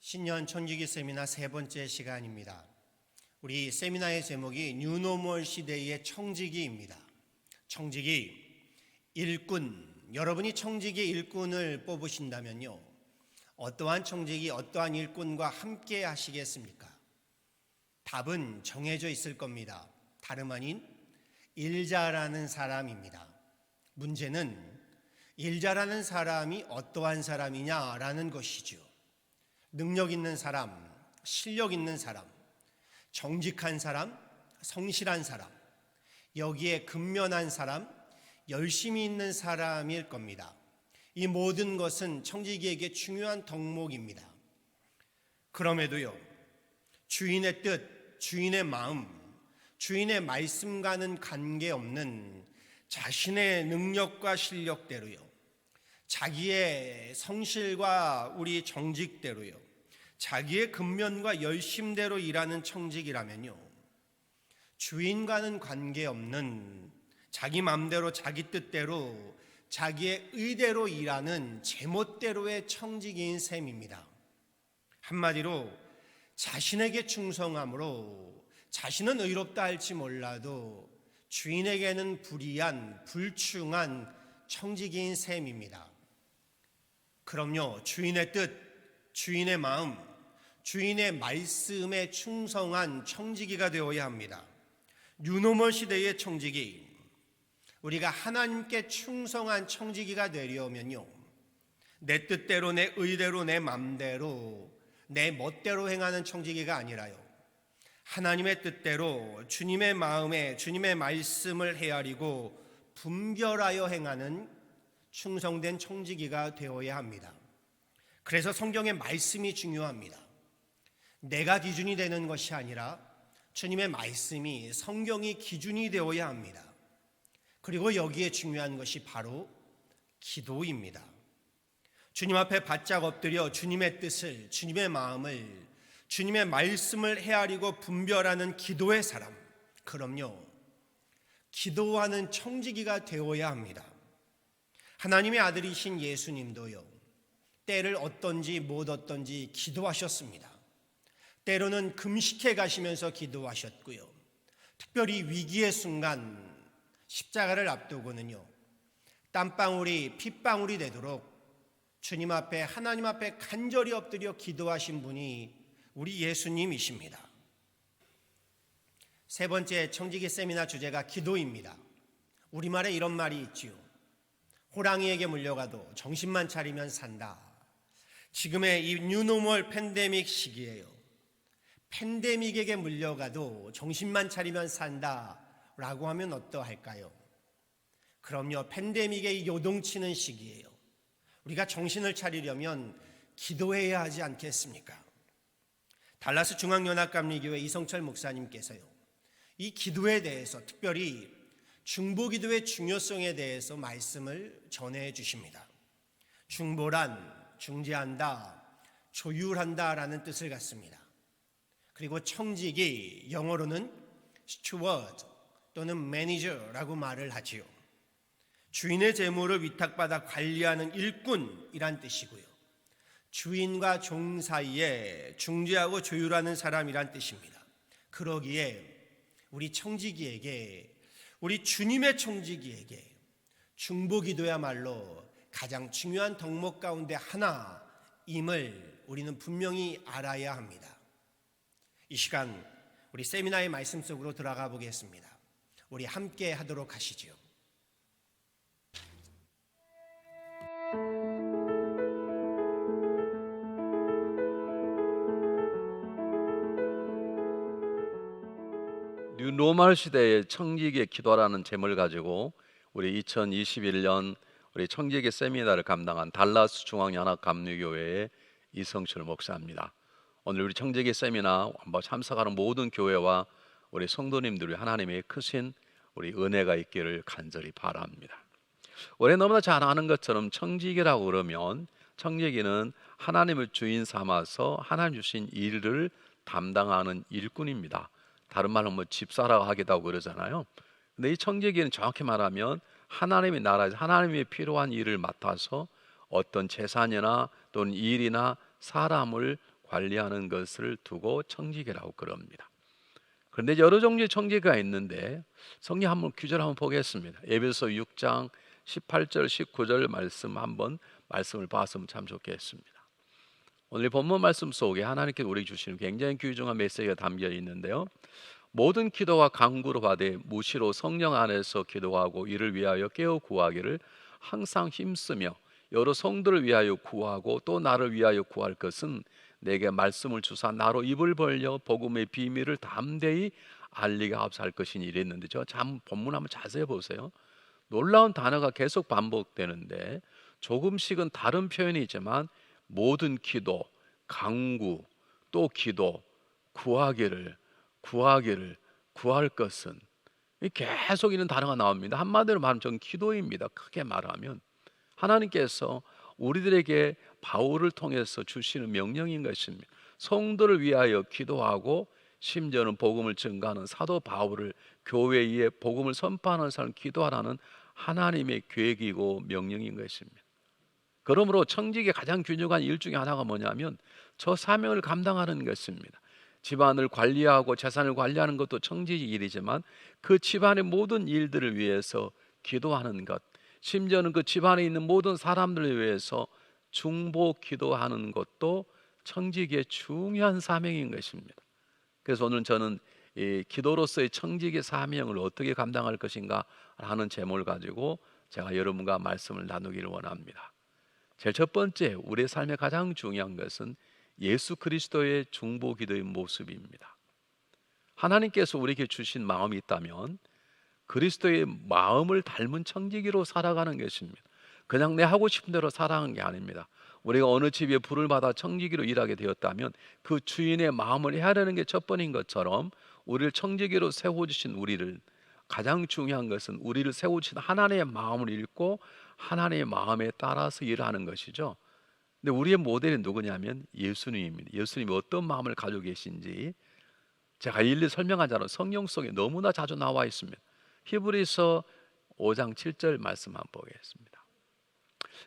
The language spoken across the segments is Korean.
신년 천주교 세미나 세 번째 시간입니다. 우리 세미나의 제목이 뉴노멀 시대의 청지기입니다. 청지기, 일꾼, 여러분이 청지기 일꾼을 뽑으신다면요, 어떠한 청지기, 어떠한 일꾼과 함께 하시겠습니까? 답은 정해져 있을 겁니다. 다름 아닌 일자라는 사람입니다. 문제는 일자라는 사람이 어떠한 사람이냐라는 것이죠. 능력 있는 사람, 실력 있는 사람, 정직한 사람, 성실한 사람, 여기에 근면한 사람, 열심히 있는 사람일 겁니다. 이 모든 것은 청지기에게 중요한 덕목입니다. 그럼에도요, 주인의 뜻, 주인의 마음, 주인의 말씀과는 관계없는 자신의 능력과 실력대로요, 자기의 성실과 우리 정직대로요, 자기의 근면과 열심대로 일하는 청직이라면요, 주인과는 관계없는 자기 마음대로 자기 뜻대로 자기의 의대로 일하는 제멋대로의 청직인 셈입니다. 한마디로 자신에게 충성함으로 자신은 의롭다 할지 몰라도 주인에게는 불의한 불충한 청지기인 셈입니다. 그럼요, 주인의 뜻, 주인의 마음, 주인의 말씀에 충성한 청지기가 되어야 합니다. 뉴노멀 시대의 청지기, 우리가 하나님께 충성한 청지기가 되려면요, 내 뜻대로, 내 의대로, 내 맘대로, 내 멋대로 행하는 청지기가 아니라요, 하나님의 뜻대로 주님의 마음에 주님의 말씀을 헤아리고 분별하여 행하는 충성된 청지기가 되어야 합니다. 그래서 성경의 말씀이 중요합니다. 내가 기준이 되는 것이 아니라 주님의 말씀이, 성경이 기준이 되어야 합니다. 그리고 여기에 중요한 것이 바로 기도입니다. 주님 앞에 바짝 엎드려 주님의 뜻을, 주님의 마음을, 주님의 말씀을 헤아리고 분별하는 기도의 사람, 그럼요, 기도하는 청지기가 되어야 합니다. 하나님의 아들이신 예수님도요, 때를 얻던지 못 얻던지 기도하셨습니다. 때로는 금식해 가시면서 기도하셨고요, 특별히 위기의 순간 십자가를 앞두고는요, 땀방울이 핏방울이 되도록 주님 앞에, 하나님 앞에 간절히 엎드려 기도하신 분이 우리 예수님이십니다. 세 번째 청지기 세미나 주제가 기도입니다. 우리말에 이런 말이 있지요. 호랑이에게 물려가도 정신만 차리면 산다. 지금의 이 뉴노멀 팬데믹 시기에요, 팬데믹에게 물려가도 정신만 차리면 산다 라고 하면 어떠할까요? 그럼요, 팬데믹에 요동치는 시기에요, 우리가 정신을 차리려면 기도해야 하지 않겠습니까? 달라스 중앙연합감리교회 이성철 목사님께서요, 이 기도에 대해서, 특별히 중보기도의 중요성에 대해서 말씀을 전해 주십니다. 중보란 중재한다, 조율한다 라는 뜻을 갖습니다. 그리고 청지기, 영어로는 steward 또는 manager라고 말을 하지요. 주인의 재물을 위탁받아 관리하는 일꾼이란 뜻이고요, 주인과 종 사이에 중재하고 조율하는 사람이란 뜻입니다. 그러기에 우리 청지기에게, 우리 주님의 청지기에게 중보기도야말로 가장 중요한 덕목 가운데 하나임을 우리는 분명히 알아야 합니다. 이 시간 우리 세미나의 말씀 속으로 들어가 보겠습니다. 우리 함께 하도록 하시죠. 뉴노멀 시대의 청지기의 기도라는 제목을 가지고 우리 2021년 우리 청지기 세미나를 감당한 달라스 중앙연합감리교회의 이성철 목사입니다. 오늘 우리 청지기 세미나 한번 참석하는 모든 교회와 우리 성도님들이 하나님의 크신 우리 은혜가 있기를 간절히 바랍니다. 우리 너무나 잘 아는 것처럼 청지기라고 그러면, 청지기는 하나님을 주인 삼아서 하나님 주신 일을 담당하는 일꾼입니다. 다른 말로 집사라고 하기도 하고 그러잖아요. 근데 이 청지기는 정확히 말하면 하나님의 나라에서 하나님이 필요한 일을 맡아서 어떤 재산이나 또는 일이나 사람을 관리하는 것을 두고 청지기라고 그럽니다. 그런데 여러 종류의 청지기가 있는데 성경 한번 규절 한번 보겠습니다. 에베소 6장 18절 19절 말씀을 봤으면 참 좋겠습니다. 오늘 본문 말씀 속에 하나님께서 우리에게 주시는 굉장히 귀중한 메시지가 담겨 있는데요. 모든 기도와 간구로 받되 무시로 성령 안에서 기도하고 이를 위하여 깨어 구하기를 항상 힘쓰며 여러 성도를 위하여 구하고 또 나를 위하여 구할 것은 내게 말씀을 주사 나로 입을 벌려 복음의 비밀을 담대히 알리게 하옵소서 것이니 이랬는데 참 본문 한번 자세히 보세요. 놀라운 단어가 계속 반복되는데 조금씩은 다른 표현이지만 모든 기도, 간구, 또 기도, 구하기를 구할 것은 계속 이런 단어가 나옵니다. 한마디로 말하면 전 기도입니다. 크게 말하면 하나님께서 우리들에게 바울을 통해서 주시는 명령인 것입니다. 성도를 위하여 기도하고 심지어는 복음을 증거하는 사도 바울을 교회에 복음을 선포하는 사람 기도하라는 하나님의 계획이고 명령인 것입니다. 그러므로 청지기의 가장 균형한 일 중에 하나가 뭐냐면 저 사명을 감당하는 것입니다. 집안을 관리하고 재산을 관리하는 것도 청지기 일이지만 그 집안의 모든 일들을 위해서 기도하는 것, 심지어는 그 집안에 있는 모든 사람들을 위해서 중보 기도하는 것도 청지기의 중요한 사명인 것입니다. 그래서 오늘 저는 이 기도로서의 청지기 사명을 어떻게 감당할 것인가 하는 제목을 가지고 제가 여러분과 말씀을 나누기를 원합니다. 제일 첫 번째, 우리의 삶에 가장 중요한 것은 예수 그리스도의 중보 기도의 모습입니다. 하나님께서 우리에게 주신 마음이 있다면 그리스도의 마음을 닮은 청지기로 살아가는 것입니다. 그냥 내 하고 싶은 대로 살아가는 게 아닙니다. 우리가 어느 집에 불을 받아 청지기로 일하게 되었다면 그 주인의 마음을 헤아리는 게 첫 번인 것처럼 우리를 청지기로 세워주신 우리를 가장 중요한 것은 우리를 세우신 하나님의 마음을 읽고 하나님의 마음에 따라서 일하는 것이죠. 근데 우리의 모델이 누구냐면 예수님입니다. 예수님이 어떤 마음을 가지고 계신지 제가 일일이 설명하지 않아도 성경 속에 너무나 자주 나와 있습니다. 히브리서 5장 7절 말씀 한번 보겠습니다.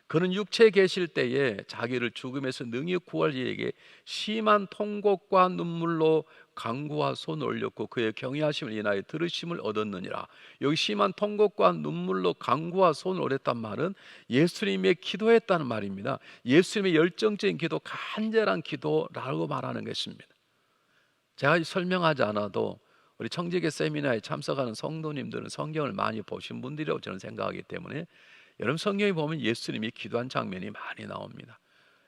그는 육체에 계실 때에 자기를 죽음에서 능히 구할 이에게 심한 통곡과 눈물로 간구와 손을 올렸고 그의 경외하심을 인하여 들으심을 얻었느니라. 여기 심한 통곡과 눈물로 간구와 손을 올렸단 말은 예수님의 기도했다는 말입니다. 예수님의 열정적인 기도, 간절한 기도라고 말하는 것입니다. 제가 설명하지 않아도 우리 청지기 세미나에 참석하는 성도님들은 성경을 많이 보신 분들이라고 저는 생각하기 때문에 여러분 성경에 보면 예수님이 기도한 장면이 많이 나옵니다.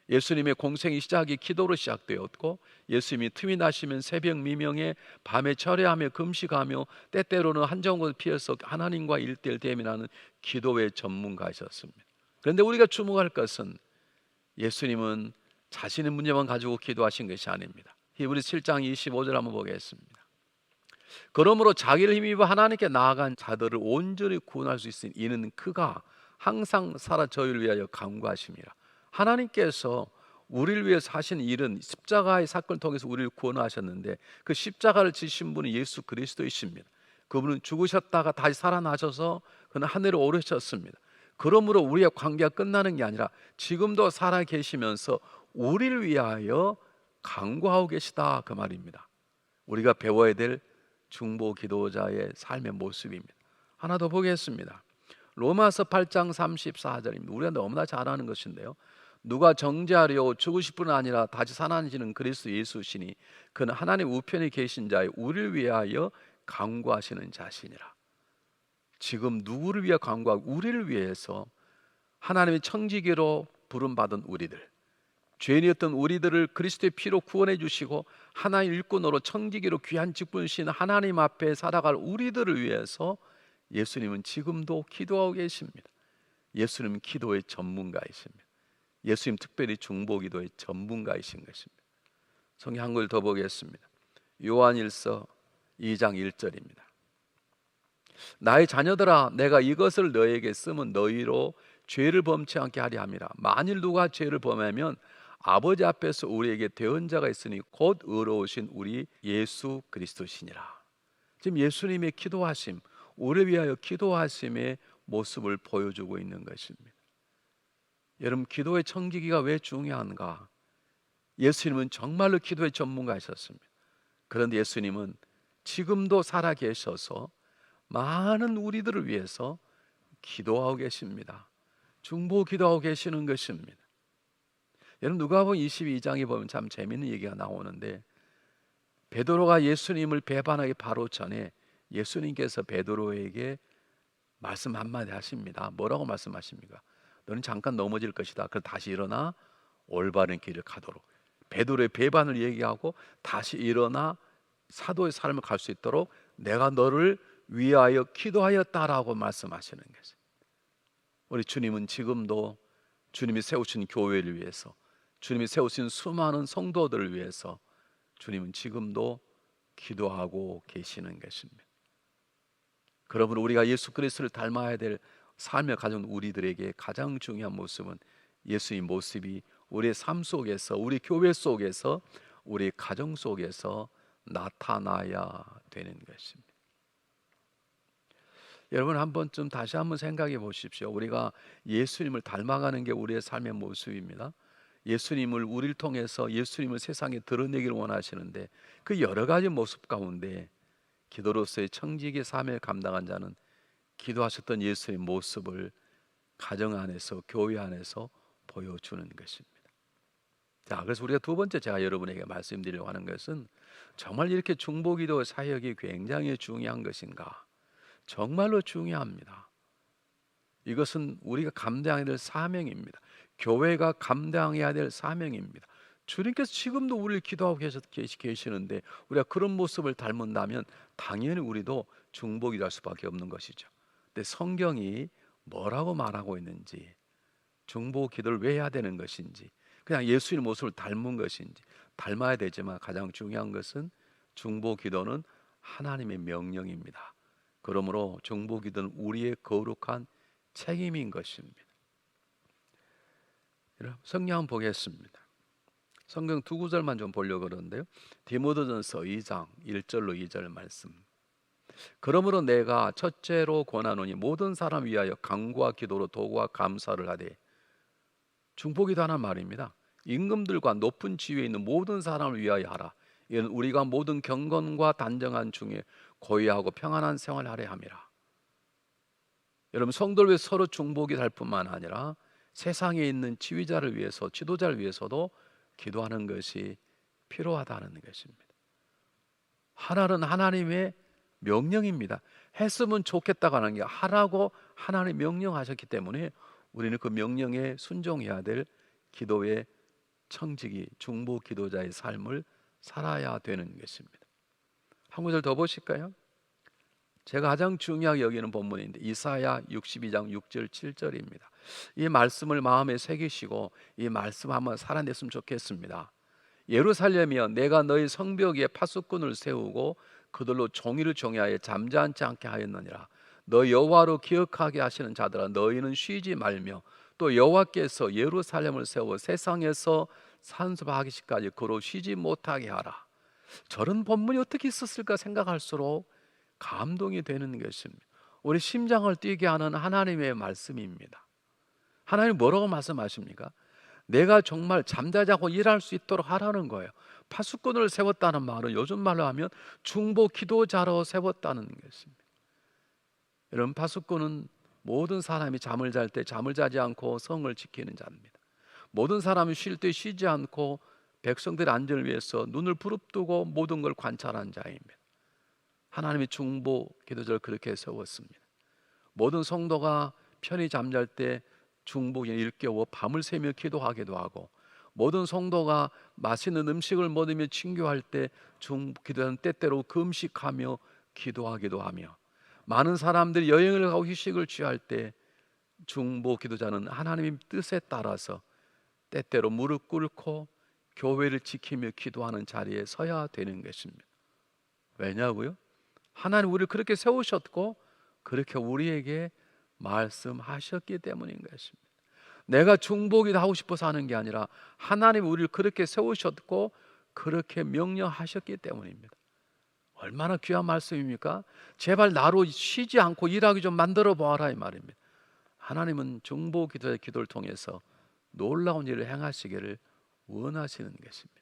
예수님의 공생의 시작이 기도로 시작되었고 예수님이 틈이 나시면 새벽 미명에 밤에 철야하며 금식하며 때때로는 한정을 피해서 하나님과 일대일 대면하는 기도의 전문가이셨습니다. 그런데 우리가 주목할 것은 예수님은 자신의 문제만 가지고 기도하신 것이 아닙니다. 히브리서 7장 25절 한번 보겠습니다. 그러므로 자기를 힘입어 하나님께 나아간 자들을 온전히 구원할 수 있으니 이는 그가 항상 살아 저희를 위하여 간구하심이라. 하나님께서 우리를 위해서 하신 일은 십자가의 사건을 통해서 우리를 구원하셨는데 그 십자가를 지신 분은 예수 그리스도이십니다. 그분은 죽으셨다가 다시 살아나셔서 그는 하늘에 오르셨습니다. 그러므로 우리의 관계가 끝나는 게 아니라 지금도 살아 계시면서 우리를 위하여 간구하고 계시다 그 말입니다. 우리가 배워야 될 중보 기도자의 삶의 모습입니다. 하나 더 보겠습니다. 로마서 8장 34절입니다. 우리가 너무나 잘 아는 것인데요. 누가 정죄하려 죽으실 뿐 아니라 다시 살아나시는 그리스도 예수시니 그는 하나님 우편에 계신 자의 우리를 위하여 간구하시는 자시니라. 지금 누구를 위해 간구하고 우리를 위해서 하나님의 청지기로 부름받은 우리들, 죄인이었던 우리들을 그리스도의 피로 구원해 주시고 하나님 일꾼으로 청지기로 귀한 직분을 주신 하나님 앞에 살아갈 우리들을 위해서 예수님은 지금도 기도하고 계십니다. 예수님은 기도의 전문가이십니다. 예수님 특별히 중보기도의 전문가이신 것입니다. 성경 한 글 더 보겠습니다. 요한일서 2장 1절입니다. 나의 자녀들아 내가 이것을 너에게 쓰면 너희로 죄를 범치 않게 하려 함이라. 만일 누가 죄를 범하면 아버지 앞에서 우리에게 대언자가 있으니 곧 의로우신 우리 예수 그리스도시니라. 지금 예수님의 기도하심, 우리를 위하여 기도하심의 모습을 보여주고 있는 것입니다. 여러분 기도의 청지기가 왜 중요한가? 예수님은 정말로 기도의 전문가이셨습니다. 그런데 예수님은 지금도 살아 계셔서 많은 우리들을 위해서 기도하고 계십니다. 중보 기도하고 계시는 것입니다. 여러분, 누가복음 22장에 보면 참 재밌는 얘기가 나오는데, 베드로가 예수님을 배반하기 바로 전에 예수님께서 베드로에게 말씀 한마디 하십니다. 뭐라고 말씀하십니까? 너는 잠깐 넘어질 것이다. 그럼 다시 일어나 올바른 길을 가도록. 베드로의 배반을 얘기하고 다시 일어나 사도의 삶을 갈 수 있도록 내가 너를 위하여 기도하였다라고 말씀하시는 것이죠. 우리 주님은 지금도 주님이 세우신 교회를 위해서, 주님이 세우신 수많은 성도들을 위해서 주님은 지금도 기도하고 계시는 것입니다. 그러므로 우리가 예수 그리스도를 닮아야 될 삶을 가진 우리들에게 가장 중요한 모습은 예수의 모습이 우리의 삶 속에서, 우리 교회 속에서, 우리 가정 속에서 나타나야 되는 것입니다. 여러분, 한 번쯤 다시 한번 생각해 보십시오. 우리가 예수님을 닮아가는 게 우리의 삶의 모습입니다. 예수님을 우리를 통해서 예수님을 세상에 드러내기를 원하시는데, 그 여러 가지 모습 가운데 기도로서의 청지기 사명을 감당한 자는 기도하셨던 예수의 모습을 가정 안에서, 교회 안에서 보여주는 것입니다. 자, 그래서 우리가 두 번째 제가 여러분에게 말씀드리려고 하는 것은, 정말 이렇게 중보기도 사역이 굉장히 중요한 것인가? 정말로 중요합니다. 이것은 우리가 감당해야 될 사명입니다. 교회가 감당해야 될 사명입니다. 주님께서 지금도 우리를 기도하고 계시는데 우리가 그런 모습을 닮은다면 당연히 우리도 중보기도할 수밖에 없는 것이죠. 근데 성경이 뭐라고 말하고 있는지, 중보기도를 왜 해야 되는 것인지, 그냥 예수의 모습을 닮은 것인지, 닮아야 되지만 가장 중요한 것은 중보기도는 하나님의 명령입니다. 그러므로 중보기도는 우리의 거룩한 책임인 것입니다. 성경 한번 보겠습니다. 성경 두 구절만 좀 보려고 그러는데요. 디모데전서 2장 1절로 2절 말씀. 그러므로 내가 첫째로 권하노니 모든 사람 위하여 간구와 기도로 도구와 감사를 하되. 중보기도 하는 말입니다. 임금들과 높은 지위에 있는 모든 사람을 위하여 하라. 이는 우리가 모든 경건과 단정한 중에 고요하고 평안한 생활을 하려 함이라. 여러분, 성도를 위해 서로 중보기도 할 뿐만 아니라 세상에 있는 지휘자를 위해서, 지도자를 위해서도 기도하는 것이 필요하다는 것입니다. 하나는 하나님의 명령입니다. 했으면 좋겠다고 하는 게 하라고 하나님 명령하셨기 때문에 우리는 그 명령에 순종해야 될 기도의 청지기, 중보 기도자의 삶을 살아야 되는 것입니다. 한 구절 더 보실까요? 제가 가장 중요하게 여기는 본문인데 이사야 62장 6절 7절입니다. 이 말씀을 마음에 새기시고 이 말씀 한번 살아냈으면 좋겠습니다. 예루살렘이여, 내가 너희 성벽 위에 파수꾼을 세우고 그들로 종일을 정하여 잠잠치 않게 하였느니라. 너 여호와로 기억하게 하시는 자들아, 너희는 쉬지 말며 또 여호와께서 예루살렘을 세워 세상에서 산수하기까지 그로 쉬지 못하게 하라. 저런 본문이 어떻게 있었을까 생각할수록 감동이 되는 것입니다. 우리 심장을 뛰게 하는 하나님의 말씀입니다. 하나님 뭐라고 말씀하십니까? 내가 정말 잠자지 않고 일할 수 있도록 하라는 거예요. 파수꾼을 세웠다는 말은 요즘 말로 하면 중보 기도자로 세웠다는 것입니다. 여러분, 파수꾼은 모든 사람이 잠을 잘 때 잠을 자지 않고 성을 지키는 자입니다. 모든 사람이 쉴 때 쉬지 않고 백성들의 안전을 위해서 눈을 부릅뜨고 모든 걸 관찰한 자입니다. 하나님의 중보 기도자를 그렇게 세웠습니다. 모든 성도가 편히 잠잘 때 중보에 일깨워 밤을 새며 기도하기도 하고, 모든 성도가 맛있는 음식을 먹으며 친교할 때 중기도자는 때때로 금식하며 기도하기도 하며, 많은 사람들이 여행을 가고 휴식을 취할 때 중보 기도자는 하나님의 뜻에 따라서 때때로 무릎 꿇고 교회를 지키며 기도하는 자리에 서야 되는 것입니다. 왜냐고요? 하나님 우리를 그렇게 세우셨고 그렇게 우리에게 말씀하셨기 때문인 것입니다. 내가 중보기도 하고 싶어서 하는 게 아니라 하나님 우리를 그렇게 세우셨고 그렇게 명령하셨기 때문입니다. 얼마나 귀한 말씀입니까? 제발 나로 쉬지 않고 일하기 좀 만들어 보아라, 이 말입니다. 하나님은 중보기도의 기도를 통해서 놀라운 일을 행하시기를 원하시는 것입니다.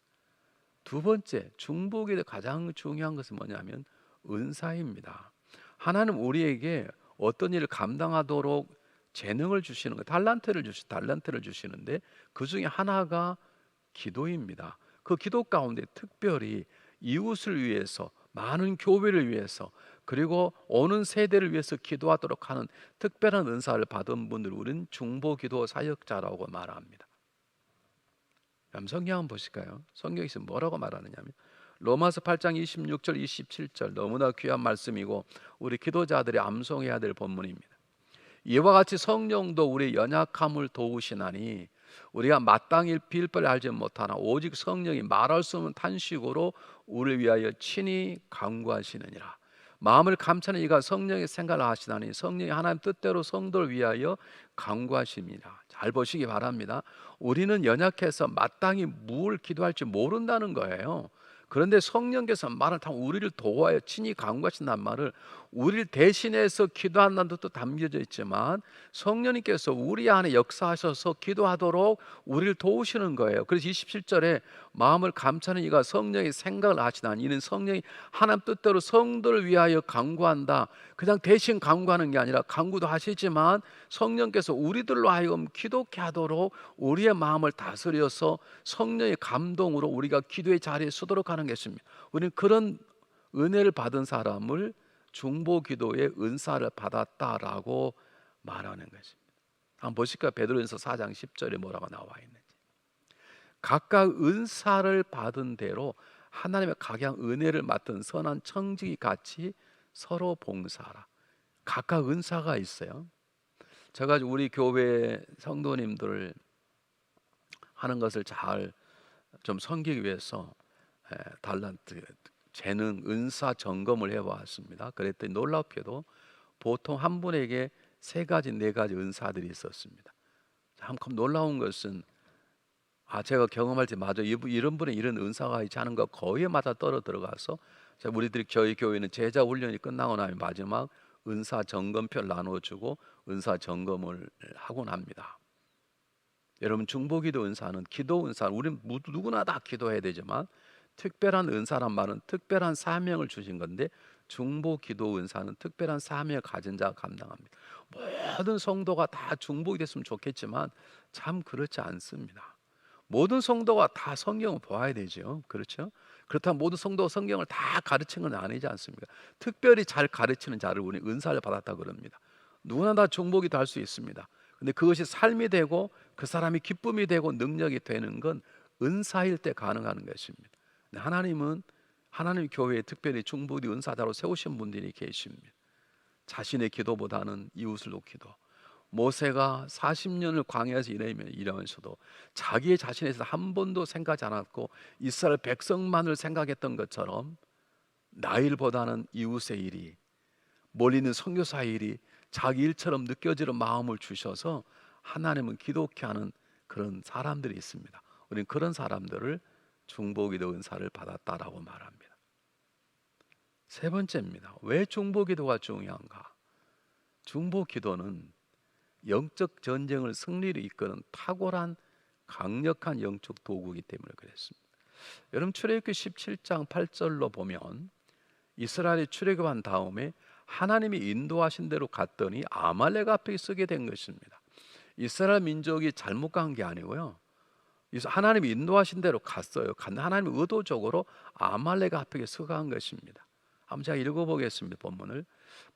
두 번째, 중보기도의 가장 중요한 것은 뭐냐면 은사입니다. 하나님 우리에게 어떤 일을 감당하도록 재능을 주시는 거, 달란트를 주시는데 그 중에 하나가 기도입니다. 그 기도 가운데 특별히 이웃을 위해서, 많은 교회를 위해서, 그리고 오는 세대를 위해서 기도하도록 하는 특별한 은사를 받은 분들, 우리는 중보기도 사역자라고 말합니다. 성경 한번 보실까요? 성경에서 뭐라고 말하느냐면 로마서 8장 26절 27절, 너무나 귀한 말씀이고 우리 기도자들이 암송해야 될 본문입니다. 이와 같이 성령도 우리 연약함을 도우시나니 우리가 마땅히 빌 바를 알지 못하나 오직 성령이 말할 수 없는 탄식으로 우리를 위하여 친히 간구하시느니라. 마음을 감추는 이가 성령의 생각을 하시나니 성령이 하나님 뜻대로 성도를 위하여 간구하십니다. 잘 보시기 바랍니다. 우리는 연약해서 마땅히 뭘 기도할지 모른다는 거예요. 그런데 성령께서 말을 다 우리를 도와요. 친히 간구하신다는 말을 우리를 대신해서 기도한다는 뜻도 담겨져 있지만 성령님께서 우리 안에 역사하셔서 기도하도록 우리를 도우시는 거예요. 그래서 27절에 마음을 감추는 이가 성령의 생각을 하시나니 이는 성령이 하나님 뜻대로 성도를 위하여 간구한다. 그냥 대신 간구하는 게 아니라 간구도 하시지만 성령께서 우리들로 하여금 기도케 하도록 우리의 마음을 다스려서 성령의 감동으로 우리가 기도의 자리에 서도록 하는 것입니다. 우리는 그런 은혜를 받은 사람을 중보기도의 은사를 받았다라고 말하는 것입니다. 한번 보실까요? 베드로전서 4장 10절에 뭐라고 나와 있는지. 각각 은사를 받은 대로 하나님의 각양 은혜를 맡은 선한 청지기 같이 서로 봉사하라. 각각 은사가 있어요. 제가 우리 교회 성도님들 하는 것을 잘 좀 섬기기 위해서 달란트, 재능, 은사 점검을 해왔습니다. 그랬더니 놀랍게도 보통 한 분에게 3가지, 4가지 은사들이 있었습니다. 참 놀라운 것은 제가 경험할 때 맞아 이런 분의 이런 은사가 있지 않은 거 거의 맞아 떨어 들어가서 우리들이 저희 교회는 제자 훈련이 끝나고 나면 마지막 은사 점검표를 나눠주고 은사 점검을 하곤 합니다. 여러분 중보기도 은사는 기도 은사, 우리는 누구나 다 기도해야 되지만 특별한 은사란 말은 특별한 사명을 주신 건데 중보기도 은사는 특별한 사명을 가진 자가 감당합니다. 모든 성도가 다 중보기 됐으면 좋겠지만 참 그렇지 않습니다. 모든 성도가 다 성경을 보아야 되죠. 그렇죠? 그렇다면 모든 성도가 성경을 다 가르치는 건 아니지 않습니까? 특별히 잘 가르치는 자를 우리 은사를 받았다 그럽니다. 누구나 다 중보기도 할 수 있습니다. 근데 그것이 삶이 되고 그 사람이 기쁨이 되고 능력이 되는 건 은사일 때 가능한 것입니다. 하나님은 하나님 교회에 특별히 중보기 은사자로 세우신 분들이 계십니다. 자신의 기도보다는 이웃을 돕기도. 모세가 40년을 광야에서 일하면서도 자기의 자신에 대해서 한 번도 생각하지 않았고 이스라엘 백성만을 생각했던 것처럼 나 일보다는 이웃의 일이, 멀리 있는 선교사의 일이 자기 일처럼 느껴지는 마음을 주셔서 하나님은 기독케 하는 그런 사람들이 있습니다. 우리는 그런 사람들을 중보기도 은사를 받았다라고 말합니다. 3번째입니다. 왜 중보기도가 중요한가? 중보기도는 영적 전쟁을 승리로 이끄는 탁월한 강력한 영적 도구이기 때문에 그랬습니다. 여러분 출애굽기 17장 8절로 보면 이스라엘이 출애굽한 다음에 하나님이 인도하신 대로 갔더니 아말렉 앞에 서게 된 것입니다. 이스라엘 민족이 잘못 간 게 아니고요. 하나님이 인도하신 대로 갔어요. 하나님이 의도적으로 아말렉 앞에 서간 것입니다. 한번 제가 읽어보겠습니다. 본문을.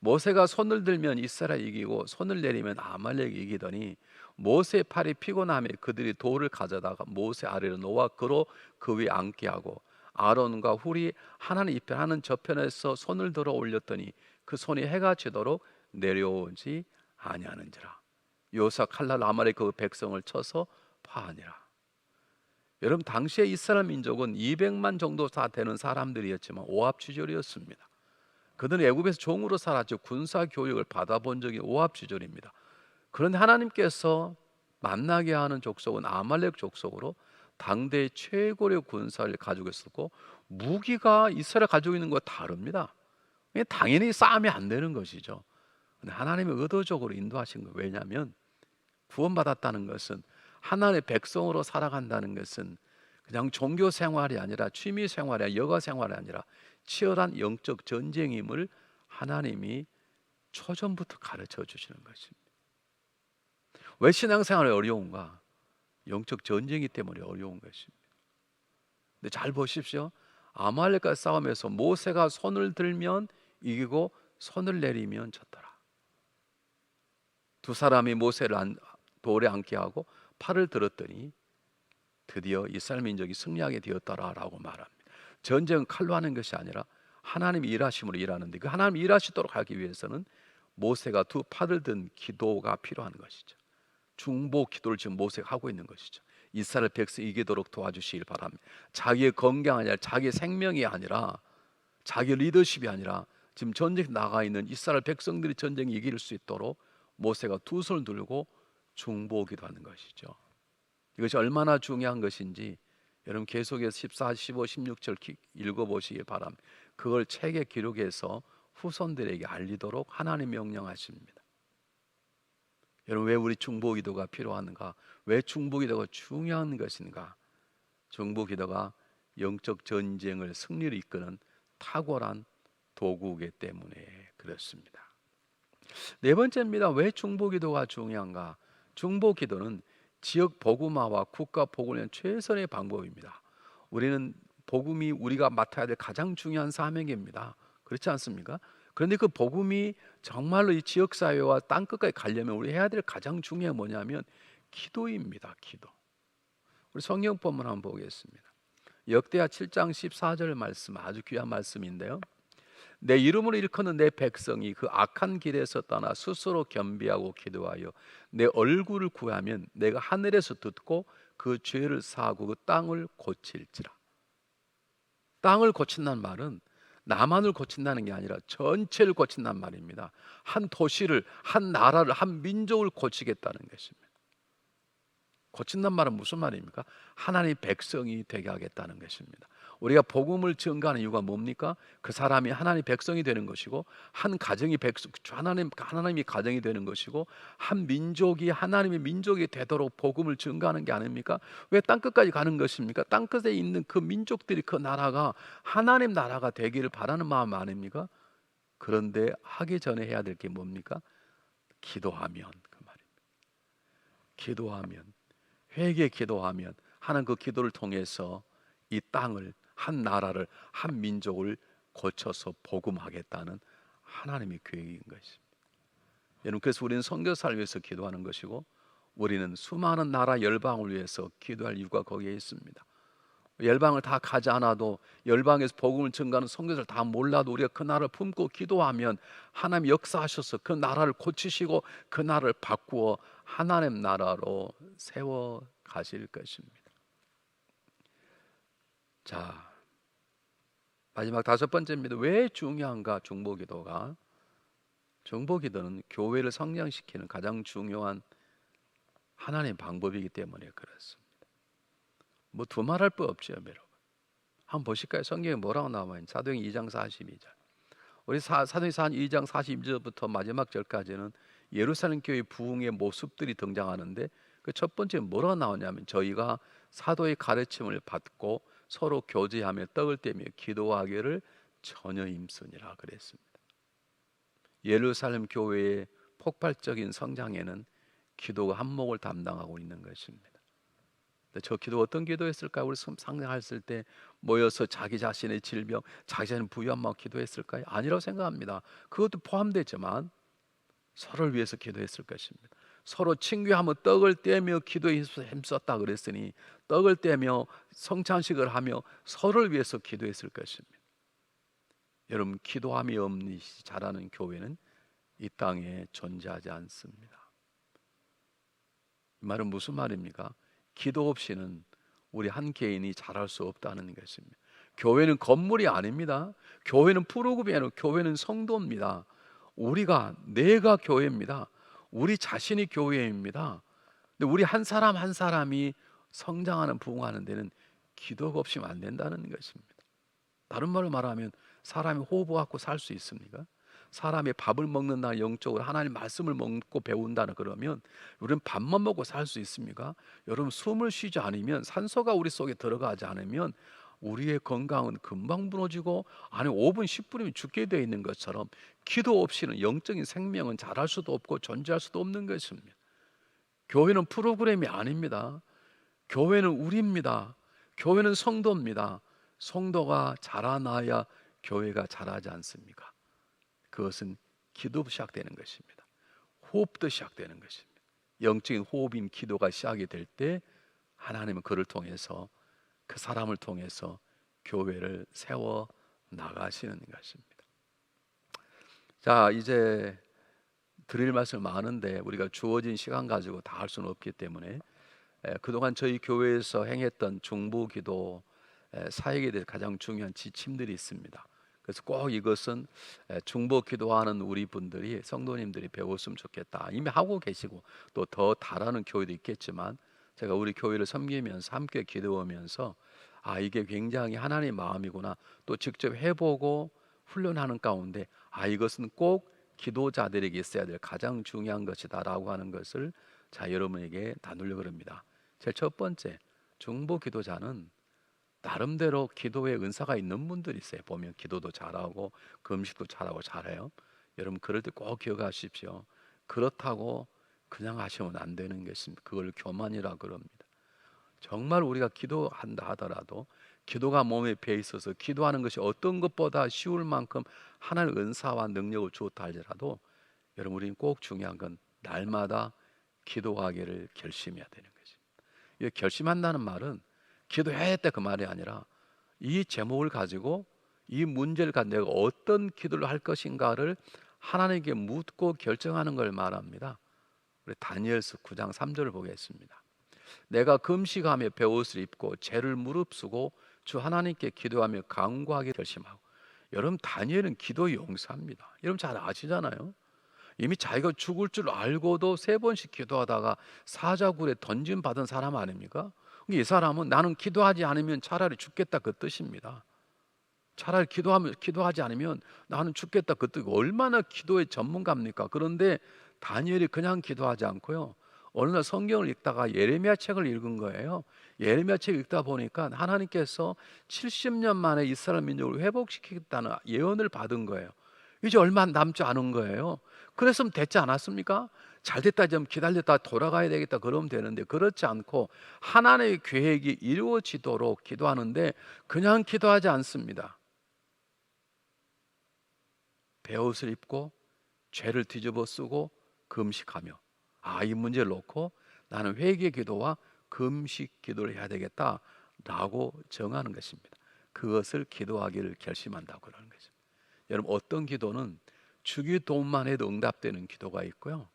모세가 손을 들면 이스라엘 이기고 손을 내리면 아말렉 이기더니 모세의 팔이 피곤함에 그들이 돌을 가져다가 모세 아래로 놓아 그로 그 위에 앉게 하고 아론과 훌이 하나님 이편하는 저편에서 손을 들어 올렸더니 그 손이 해가 지도록 내려오지 아니하는지라. 요사 칼날 아말렉 그 백성을 쳐서 파하니라. 여러분 당시에 이스라엘 민족은 200만 정도 다 되는 사람들이었지만 오합지졸이었습니다. 그들은 애굽에서 종으로 살았죠. 군사 교육을 받아본 적이 오합지졸입니다. 그런데 하나님께서 만나게 하는 족속은 아말렉 족속으로 당대의 최고의 군사를 가지고 있었고 무기가 이스라엘 가지고 있는 것과 다릅니다. 당연히 싸움이 안 되는 것이죠. 근데 하나님이 의도적으로 인도하신 거예요. 왜냐하면 구원받았다는 것은 하나님의 백성으로 살아간다는 것은 그냥 종교 생활이 아니라 취미 생활이 아니라 여가 생활이 아니라 치열한 영적 전쟁임을 하나님이 초전부터 가르쳐 주시는 것입니다. 왜 신앙생활이 어려운가? 영적 전쟁이 때문에 어려운 것입니다. 근데 잘 보십시오. 아말렉과 싸움에서 모세가 손을 들면 이기고 손을 내리면 졌더라. 두 사람이 모세를 돌에 앉게 하고 팔을 들었더니 드디어 이스라엘 민족이 승리하게 되었더라라고 말합니다. 전쟁은 칼로 하는 것이 아니라 하나님이 일하심으로 일하는데 그 하나님이 일하시도록 하기 위해서는 모세가 두 팔을 든 기도가 필요한 것이죠. 중보 기도를 지금 모세가 하고 있는 것이죠. 이스라엘 백성이 이기도록 도와주시길 바랍니다. 자기의 건강이 아니라 자기의 생명이 아니라 자기 리더십이 아니라 지금 전쟁에 나가 있는 이스라엘 백성들이 전쟁에 이길 수 있도록 모세가 두 손을 들고 중보 기도하는 것이죠. 이것이 얼마나 중요한 것인지 여러분 계속해서 14, 15, 16절 읽어보시기 바랍니다. 그걸 책에 기록해서 후손들에게 알리도록 하나님 명령하십니다. 여러분 왜 우리 중보 기도가 필요한가? 왜 중보 기도가 중요한 것인가? 중보 기도가 영적 전쟁을 승리를 이끄는 탁월한 도구이기 때문에 그렇습니다. 네 번째입니다. 왜 중보 기도가 중요한가? 중보 기도는 지역 복음화와 국가 복음을 위한 최선의 방법입니다. 우리는 복음이 우리가 맡아야 될 가장 중요한 사명입니다. 그렇지 않습니까? 그런데 그 복음이 정말로 이 지역 사회와 땅 끝까지 가려면 우리 해야 될 가장 중요한 뭐냐면 기도입니다. 기도. 우리 성경 본문 한번 보겠습니다. 역대하 7장 14절 말씀 아주 귀한 말씀인데요. 내 이름으로 일컫는 내 백성이 그 악한 길에서 떠나 스스로 겸비하고 기도하여 내 얼굴을 구하면 내가 하늘에서 듣고 그 죄를 사하고 그 땅을 고칠지라. 땅을 고친다는 말은 나만을 고친다는 게 아니라 전체를 고친다는 말입니다. 한 도시를, 한 나라를, 한 민족을 고치겠다는 것입니다. 고친다는 말은 무슨 말입니까? 하나님의 백성이 되게 하겠다는 것입니다. 우리가 복음을 증거하는 이유가 뭡니까? 그 사람이 하나님의 백성이 되는 것이고 한 가정이 하나님이 가정이 되는 것이고 한 민족이 하나님의 민족이 되도록 복음을 증거하는 게 아닙니까? 왜 땅끝까지 가는 것입니까? 땅끝에 있는 그 민족들이 그 나라가 하나님 나라가 되기를 바라는 마음 아닙니까? 그런데 하기 전에 해야 될 게 뭡니까? 기도하면 그 말입니다. 기도하면 회개 기도하면 하나님 그 기도를 통해서 이 땅을 한 나라를 한 민족을 고쳐서 복음하겠다는 하나님의 계획인 것입니다. 여러분 그래서 우리는 선교사를 위해서 기도하는 것이고 우리는 수많은 나라 열방을 위해서 기도할 이유가 거기에 있습니다. 열방을 다 가지 않아도 열방에서 복음을 증거하는 선교사를 다 몰라도 우리가 그 나라를 품고 기도하면 하나님 역사하셔서 그 나라를 고치시고 그 나라를 바꾸어 하나님 나라로 세워 가실 것입니다. 자, 마지막 다섯 번째입니다. 왜 중요한가? 중보기도가. 중보기도는 교회를 성장시키는 가장 중요한 하나님의 방법이기 때문에 그렇습니다. 뭐 두말할 거 없죠, 여러분. 한번 보실까요? 성경에 뭐라고 나와 있는지. 사도행 2장 42절. 우리 사도행전 2장 42절부터 마지막 절까지는 예루살렘 교회 부흥의 모습들이 등장하는데 그 첫 번째 뭐라고 나오냐면 저희가 사도의 가르침을 받고 서로 교제하며 떡을 떼며 기도하기를 전혀 힘쓰니라 그랬습니다. 예루살렘 교회의 폭발적인 성장에는 기도가 한몫을 담당하고 있는 것입니다. 저 기도 어떤 기도했을까요? 우리 상상했을 때 모여서 자기 자신의 질병, 자기 자신의 부유함만 기도했을까요? 아니라고 생각합니다. 그것도 포함되지만 서로를 위해서 기도했을 것입니다. 서로 친교하며 떡을 떼며 기도에 힘썼다 그랬으니 떡을 떼며 성찬식을 하며 서로를 위해서 기도했을 것입니다. 여러분 기도함이 없는 자라는 교회는 이 땅에 존재하지 않습니다. 이 말은 무슨 말입니까? 기도 없이는 우리 한 개인이 자랄 수 없다는 것입니다. 교회는 건물이 아닙니다. 교회는 프로그램이 아니라 교회는 성도입니다. 내가 교회입니다. 우리 자신이 교회입니다. 근데 우리 한 사람 한 사람이 성장하는 부흥하는 데는 기도가 없이는 안 된다는 것입니다. 다른 말로 말하면 사람이 호흡을 갖고 살 수 있습니까? 사람이 밥을 먹는다 영적으로 하나님 말씀을 먹고 배운다는 그러면 우리는 밥만 먹고 살 수 있습니까? 여러분 숨을 쉬지 않으면 산소가 우리 속에 들어가지 않으면 우리의 건강은 금방 무너지고 안에 5분 10분이면 죽게 되어 있는 것처럼 기도 없이는 영적인 생명은 자랄 수도 없고 존재할 수도 없는 것입니다. 교회는 프로그램이 아닙니다. 교회는 우리입니다. 교회는 성도입니다. 성도가 자라나야 교회가 자라지 않습니까? 그것은 기도부터 시작되는 것입니다. 호흡도 시작되는 것입니다. 영적인 호흡인 기도가 시작이 될 때 하나님은 그를 통해서 그 사람을 통해서 교회를 세워 나가시는 것입니다. 자, 이제 드릴 말씀 많은데 우리가 주어진 시간 가지고 다 할 수는 없기 때문에 그동안 저희 교회에서 행했던 중보기도 사역에 대해 가장 중요한 지침들이 있습니다. 그래서 꼭 이것은 중보기도하는 우리 분들이 성도님들이 배웠으면 좋겠다. 이미 하고 계시고 또 더 잘하는 교회도 있겠지만 제가 우리 교회를 섬기면서 함께 기도하면서 이게 굉장히 하나님의 마음이구나 또 직접 해보고 훈련하는 가운데 이것은 꼭 기도자들에게 있어야 될 가장 중요한 것이다라고 하는 것을 여러분에게 나누려고 합니다. 제일 첫 번째, 중보 기도자는 나름대로 기도의 은사가 있는 분들이 있어요. 보면 기도도 잘하고 금식도 잘하고 잘해요. 여러분 그럴 때 꼭 기억하십시오. 그렇다고 그냥 하시면 안 되는 것입니다. 그걸 교만이라 그럽니다. 정말 우리가 기도한다 하더라도 기도가 몸에 배어 있어서 기도하는 것이 어떤 것보다 쉬울 만큼 하나님의 은사와 능력을 주었다 할지라도 여러분 우리는 꼭 중요한 건 날마다 기도하기를 결심해야 되는 것입니다. 이 결심한다는 말은 기도해야겠다 그 말이 아니라 이 제목을 가지고 이 문제를 가지고 내가 어떤 기도를 할 것인가를 하나님께 묻고 결정하는 걸 말합니다. 우리 다니엘서 9장 3절을 보겠습니다. 내가 금식하며 베옷을 입고 죄를 무릅쓰고 주 하나님께 기도하며 간구하게 결심하고. 여러분 다니엘은 기도 용사입니다. 여러분 잘 아시잖아요. 이미 자기가 죽을 줄 알고도 3번씩 기도하다가 사자굴에 던짐 받은 사람 아닙니까? 이 사람은 나는 기도하지 않으면 차라리 죽겠다 그 뜻입니다. 차라리 기도하지 않으면 나는 죽겠다 그 뜻. 얼마나 기도의 전문가입니까? 그런데 다니엘이 그냥 기도하지 않고요. 어느 날 성경을 읽다가 예레미야 책을 읽은 거예요. 예레미야 책을 읽다 보니까 하나님께서 70년 만에 이스라엘 민족을 회복시키겠다는 예언을 받은 거예요. 이제 얼마 남지 않은 거예요. 그랬으면 됐지 않았습니까? 잘 됐다 좀 기다렸다 돌아가야 되겠다 그러면 되는데 그렇지 않고 하나님의 계획이 이루어지도록 기도하는데 그냥 기도하지 않습니다. 베옷을 입고 죄를 뒤집어 쓰고 금식하며 이 문제를 놓고 나는 회개 기도와 금식 기도를 해야 되겠다라고 정하는 것입니다. 그것을 기도하기를 결심한다고 그러는 것입니다. 여러분 어떤 기도는 주기도문만 해도 응답되는 기도가 있고요.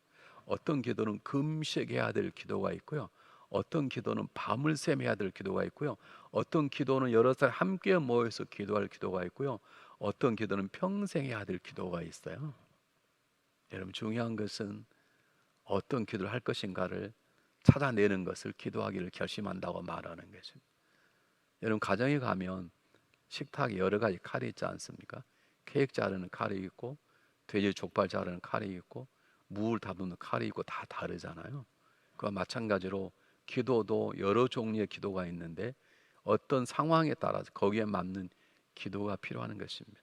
어떤 기도는 금식해야 될 기도가 있고요. 어떤 기도는 밤을 새매야 될 기도가 있고요. 어떤 기도는 여러 사람 함께 모여서 기도할 기도가 있고요. 어떤 기도는 평생 해야 될 기도가 있어요. 여러분 중요한 것은 어떤 기도를 할 것인가를 찾아내는 것을 기도하기를 결심한다고 말하는 것입니다. 여러분 가정에 가면 식탁에 여러 가지 칼이 있지 않습니까? 케이크 자르는 칼이 있고 돼지 족발 자르는 칼이 있고 물 다루는 칼이 있고 다 다르잖아요. 그와 마찬가지로 기도도 여러 종류의 기도가 있는데 어떤 상황에 따라서 거기에 맞는 기도가 필요한 것입니다.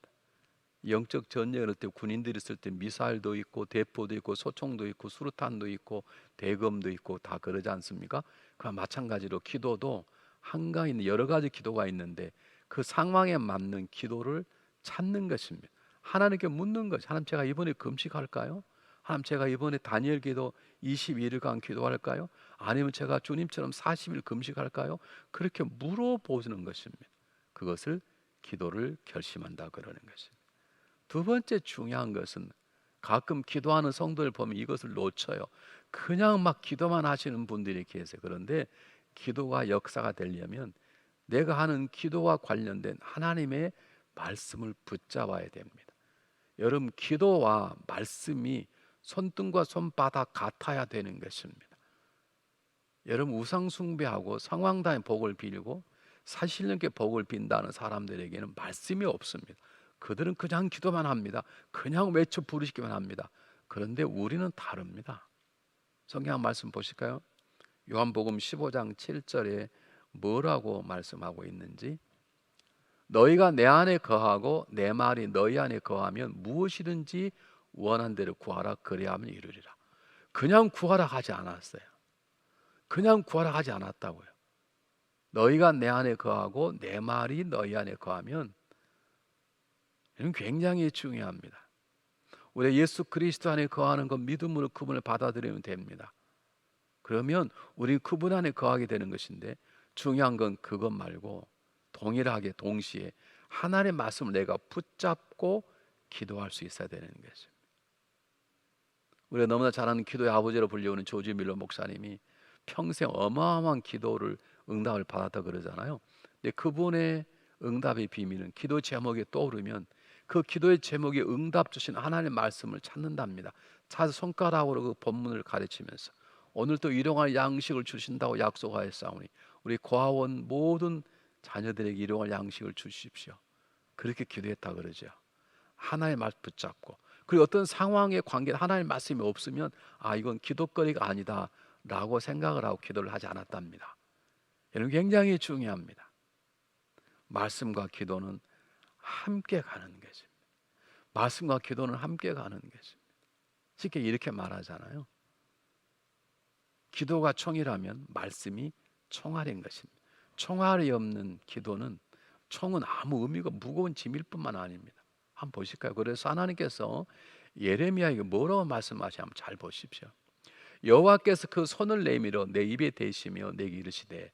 영적 전쟁을 할 때 군인들이 있을 때 미사일도 있고 대포도 있고 소총도 있고 수류탄도 있고 대검도 있고 다 그러지 않습니까? 그와 마찬가지로 기도도 한가위 여러 가지 기도가 있는데 그 상황에 맞는 기도를 찾는 것입니다. 하나님께 묻는 것. 하나님 제가 이번에 금식할까요? 하나님 제가 이번에 다니엘 기도 22일간 기도할까요? 아니면 제가 주님처럼 40일 금식할까요? 그렇게 물어보는 것입니다. 그것을 기도를 결심한다 그러는 것입니다. 두 번째 중요한 것은 가끔 기도하는 성도를 보면 이것을 놓쳐요. 그냥 막 기도만 하시는 분들이 계세요. 그런데 기도가 역사가 되려면 내가 하는 기도와 관련된 하나님의 말씀을 붙잡아야 됩니다. 여러분 기도와 말씀이 손등과 손바닥 같아야 되는 것입니다. 여러분 우상 숭배하고 상황당의 복을 빌고 사실님께 복을 빈다는 사람들에게는 말씀이 없습니다. 그들은 그냥 기도만 합니다. 그냥 외쳐 부르시기만 합니다. 그런데 우리는 다릅니다. 성경 말씀 보실까요? 요한복음 15장 7절에 뭐라고 말씀하고 있는지, 너희가 내 안에 거하고 내 말이 너희 안에 거하면 무엇이든지 원한 대로 구하라, 그리하면 이루리라. 그냥 구하라 하지 않았어요. 그냥 구하라 하지 않았다고요. 너희가 내 안에 거하고 내 말이 너희 안에 거하면, 이건 굉장히 중요합니다. 우리 예수 그리스도 안에 거하는 것 믿음으로 그분을 받아들이면 됩니다. 그러면 우리 그분 안에 거하게 되는 것인데, 중요한 건 그것 말고 동일하게 동시에 하나님의 말씀을 내가 붙잡고 기도할 수 있어야 되는 것입니다. 우리가 너무나 잘 아는 기도의 아버지로 불리우는 조지 밀러 목사님이 평생 어마어마한 기도를 응답을 받았다 그러잖아요. 근데 그분의 응답의 비밀은 기도 제목이 떠오르면 그 기도의 제목에 응답 주신 하나님의 말씀을 찾는답니다. 찾아 손가락으로 그 본문을 가르치면서 오늘 또 일용할 양식을 주신다고 약속하였사오니 우리 고아원 모든 자녀들에게 일용할 양식을 주십시오. 그렇게 기도했다 그러죠. 하나님의 말씀 붙잡고, 그리고 어떤 상황의 관계에 하나님의 말씀이 없으면 이건 기도거리가 아니다 라고 생각을 하고 기도를 하지 않았답니다. 이런 굉장히 중요합니다. 말씀과 기도는 함께 가는 것입니다. 말씀과 기도는 함께 가는 것입니다. 쉽게 이렇게 말하잖아요. 기도가 총이라면 말씀이 총알인 것입니다. 총알이 없는 기도는, 총은 아무 의미가 무거운 짐일 뿐만 아닙니다. 한번 보실까요? 그래서 하나님께서 예레미야에게 뭐라고 말씀하시냐면 잘 보십시오. 여호와께서 그 손을 내밀어 내 입에 대시며 내게 이르시되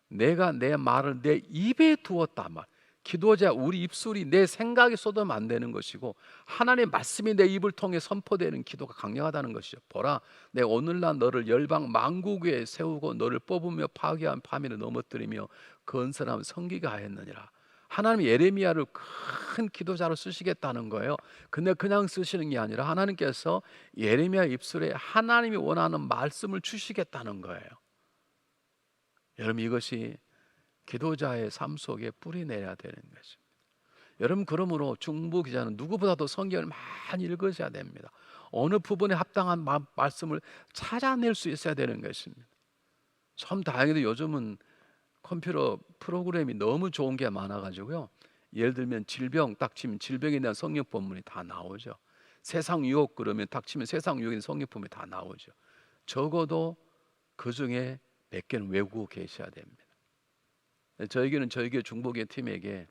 내가 내 말을 내 입에 두었다 말. 기도자 우리 입술이 내 생각이 쏟으면 안 되는 것이고 하나님의 말씀이 내 입을 통해 선포되는 기도가 강력하다는 것이죠. 보라, 내 오늘날 너를 열방 만국 위에 세우고 너를 뽑으며 파괴한 파미를 넘어뜨리며 건설하면 성기게 하였느니라. 하나님이 예레미야를 큰 기도자로 쓰시겠다는 거예요. 근데 그냥 쓰시는 게 아니라 하나님께서 예레미야 입술에 하나님이 원하는 말씀을 주시겠다는 거예요. 여러분, 이것이 기도자의 삶 속에 뿌리 내야 되는 것입니다. 여러분, 그러므로 중보 기자는 누구보다도 성경을 많이 읽으셔야 됩니다. 어느 부분에 합당한 말씀을 찾아낼 수 있어야 되는 것입니다. 참 다행히도 요즘은 컴퓨터 프로그램이 너무 좋은 게 많아가지고요. 예를 들면 질병 딱 치면 질병에 대한 성경 본문이 다 나오죠. 세상 유혹 그러면 딱 치면 세상 유혹에 대한 성경 본문이 다 나오죠. 적어도 그 중에 몇 개는 외우고 계셔야 됩니다. 저희 교회 중보기도 팀에게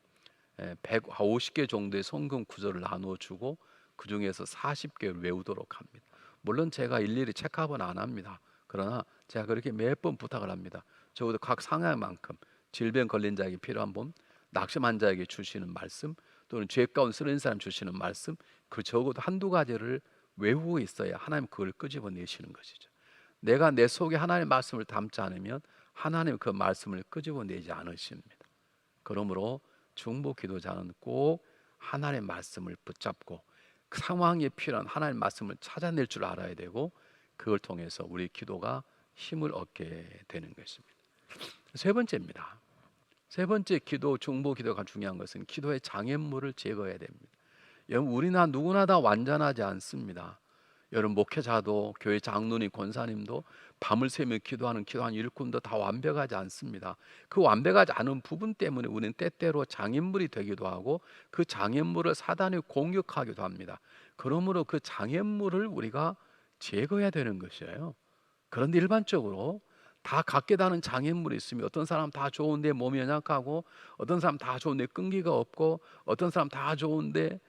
150개 정도의 성경 구절을 나누어 주고 그 중에서 40개를 외우도록 합니다. 물론 제가 일일이 체크업은 안 합니다. 그러나 제가 그렇게 몇 번 부탁을 합니다. 적어도 각 상황만큼 질병 걸린 자에게 필요한 분, 낙심 자에게 주시는 말씀, 또는 죄 가운데 쓰러진 사람 주시는 말씀, 그 적어도 한두 가지를 외우고 있어야 하나님 그걸 끄집어내시는 것이죠. 내가 내 속에 하나님의 말씀을 담지 않으면 하나님 그 말씀을 끄집어내지 않으십니다. 그러므로 중보 기도자는 꼭 하나님의 말씀을 붙잡고 그 상황에 필요한 하나님의 말씀을 찾아낼 줄 알아야 되고 그걸 통해서 우리 기도가 힘을 얻게 되는 것입니다. 세 번째입니다. 세 번째 기도, 중보 기도가 중요한 것은 기도의 장애물을 제거해야 됩니다. 여러분, 우리나 누구나 다 완전하지 않습니다. 여러분, 목회자도 교회 장로님, 권사님도 밤을 새며 기도하는 일꾼도 다 완벽하지 않습니다. 그 완벽하지 않은 부분 때문에 우리는 때때로 장애물이 되기도 하고 그 장애물을 사단이 공격하기도 합니다. 그러므로 그 장애물을 우리가 제거해야 되는 것이에요. 그런데 일반적으로 다 갖게 되는 장애물이 있으면 어떤 사람 다 좋은데 몸이 연약하고 어떤 사람 다 좋은데 끈기가 없고 어떤 사람 다 좋은데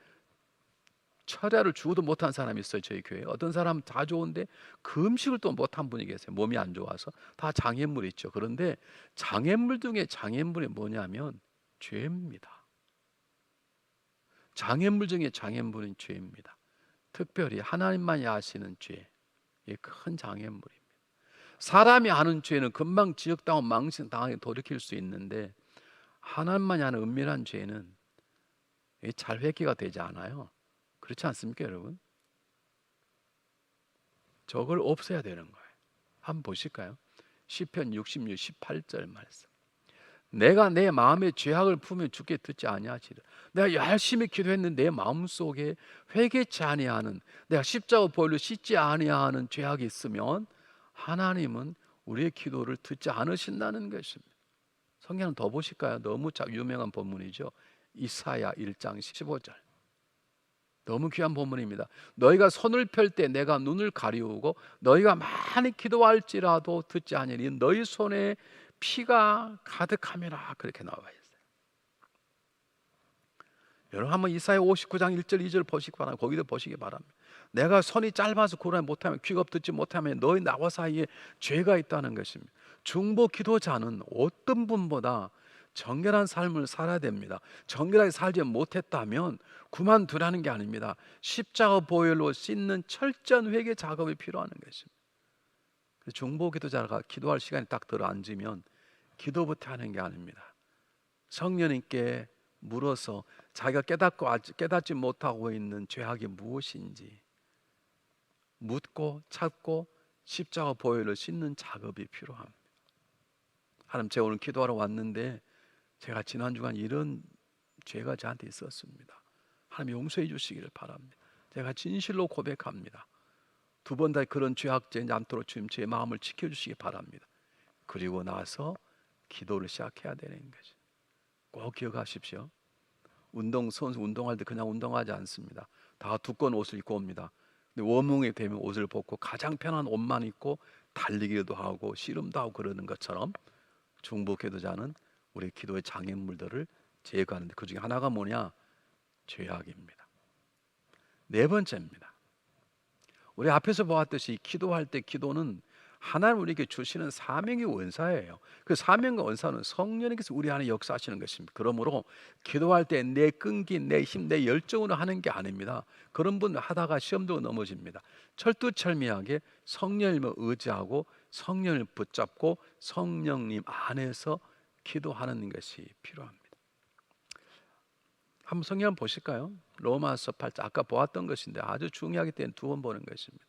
철야를 죽어도 못한 사람이 있어요. 저희 교회에 어떤 사람 다 좋은데 그 음식을 또 못한 분이 계세요. 몸이 안 좋아서. 다 장애물이 있죠. 그런데 장애물 중에 장애물이 뭐냐면 죄입니다. 장애물 중에 장애물은 죄입니다. 특별히 하나님만이 아시는 죄, 이게 큰 장애물입니다. 사람이 하는 죄는 금방 지적당하고 망신당하게 돌이킬 수 있는데 하나님만이 하는 은밀한 죄는 잘 회개가 되지 않아요. 그렇지 않습니까, 여러분? 저걸 없애야 되는 거예요. 한번 보실까요? 시편 66, 18절 말씀. 내가 내 마음에 죄악을 품으면 주께 듣지 아니하시리라. 내가 열심히 기도했는데 내 마음속에 회개치 아니하는, 내가 십자가 보혈로 씻지 아니하는 죄악이 있으면 하나님은 우리의 기도를 듣지 않으신다는 것입니다. 성경은 더 보실까요? 너무 유명한 본문이죠. 이사야 1장 15절. 너무 귀한 본문입니다. 너희가 손을 펼 때 내가 눈을 가리우고 너희가 많이 기도할지라도 듣지 아니하니 너희 손에 피가 가득함이라, 그렇게 나와 있어요. 여러분 한번 이사야 59장 1절 2절 보시기 바랍니다. 거기도 보시기 바랍니다. 내가 손이 짧아서 구원을 못하면, 귀가 듣지 못하면 너희 나와 사이에 죄가 있다는 것입니다. 중보 기도자는 어떤 분보다 정결한 삶을 살아야 됩니다. 정결하게 살지 못했다면 그만두라는 게 아닙니다. 십자가 보혈로 씻는 철저한 회개 작업이 필요한 것입니다. 중보 기도자가 기도할 시간이 딱 들어앉으면 기도부터 하는 게 아닙니다. 성령님께 물어서 자기가 깨닫지 못하고 있는 죄악이 무엇인지 묻고 찾고 십자가 보혈로 씻는 작업이 필요합니다. 하나님, 제가 오늘 기도하러 왔는데 제가 지난 주간 이런 죄가 저한테 있었습니다. 하나님 용서해 주시기를 바랍니다. 제가 진실로 고백합니다. 두 번 다 그런 죄악죄 않도록 주님 제 마음을 지켜주시기 바랍니다. 그리고 나서 기도를 시작해야 되는 것이, 꼭 기억하십시오. 선수 운동할 때 그냥 운동하지 않습니다. 다 두꺼운 옷을 입고 옵니다. 근데 워밍업이 되면 옷을 벗고 가장 편한 옷만 입고 달리기도 하고 씨름도 하고 그러는 것처럼 중보 기도자는 우리 기도의 장애물들을 제거하는데 그 중에 하나가 뭐냐? 죄악입니다. 네 번째입니다. 우리 앞에서 보았듯이 기도할 때 기도는 하나님 우리에게 주시는 사명의 원사예요. 그 사명과 원사는 성령님께서 우리 안에 역사하시는 것입니다. 그러므로 기도할 때 내 끈기, 내 힘, 내 열정으로 하는 게 아닙니다. 그런 분 하다가 시험도 넘어집니다. 철두철미하게 성령님을 의지하고 성령을 붙잡고 성령님 안에서 기도하는 것이 필요합니다. 한번 성경 한번 보실까요? 로마서 8장, 아까 보았던 것인데 아주 중요하기 때문에 두 번 보는 것입니다.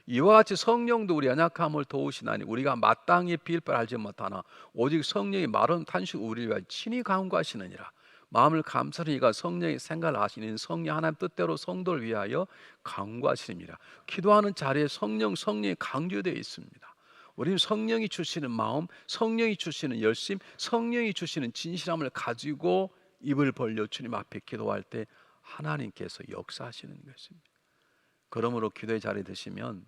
이와 같이 성령도 우리 연약함을 도우시나니 우리가 마땅히 빌 바를 알지 못하나 오직 성령이 마른 탄식 우리를 위하여 친히 간구하시느니라. 마음을 감사하는 이가 성령의 생각을 아시는 성령 하나님 뜻대로 성도를 위하여 간구하시느니라. 기도하는 자리에 성령이 강조되어 있습니다. 우리는 성령이 주시는 마음, 성령이 주시는 열심, 성령이 주시는 진실함을 가지고 입을 벌려 주님 앞에 기도할 때 하나님께서 역사하시는 것입니다. 그러므로 기도의 자리에 드시면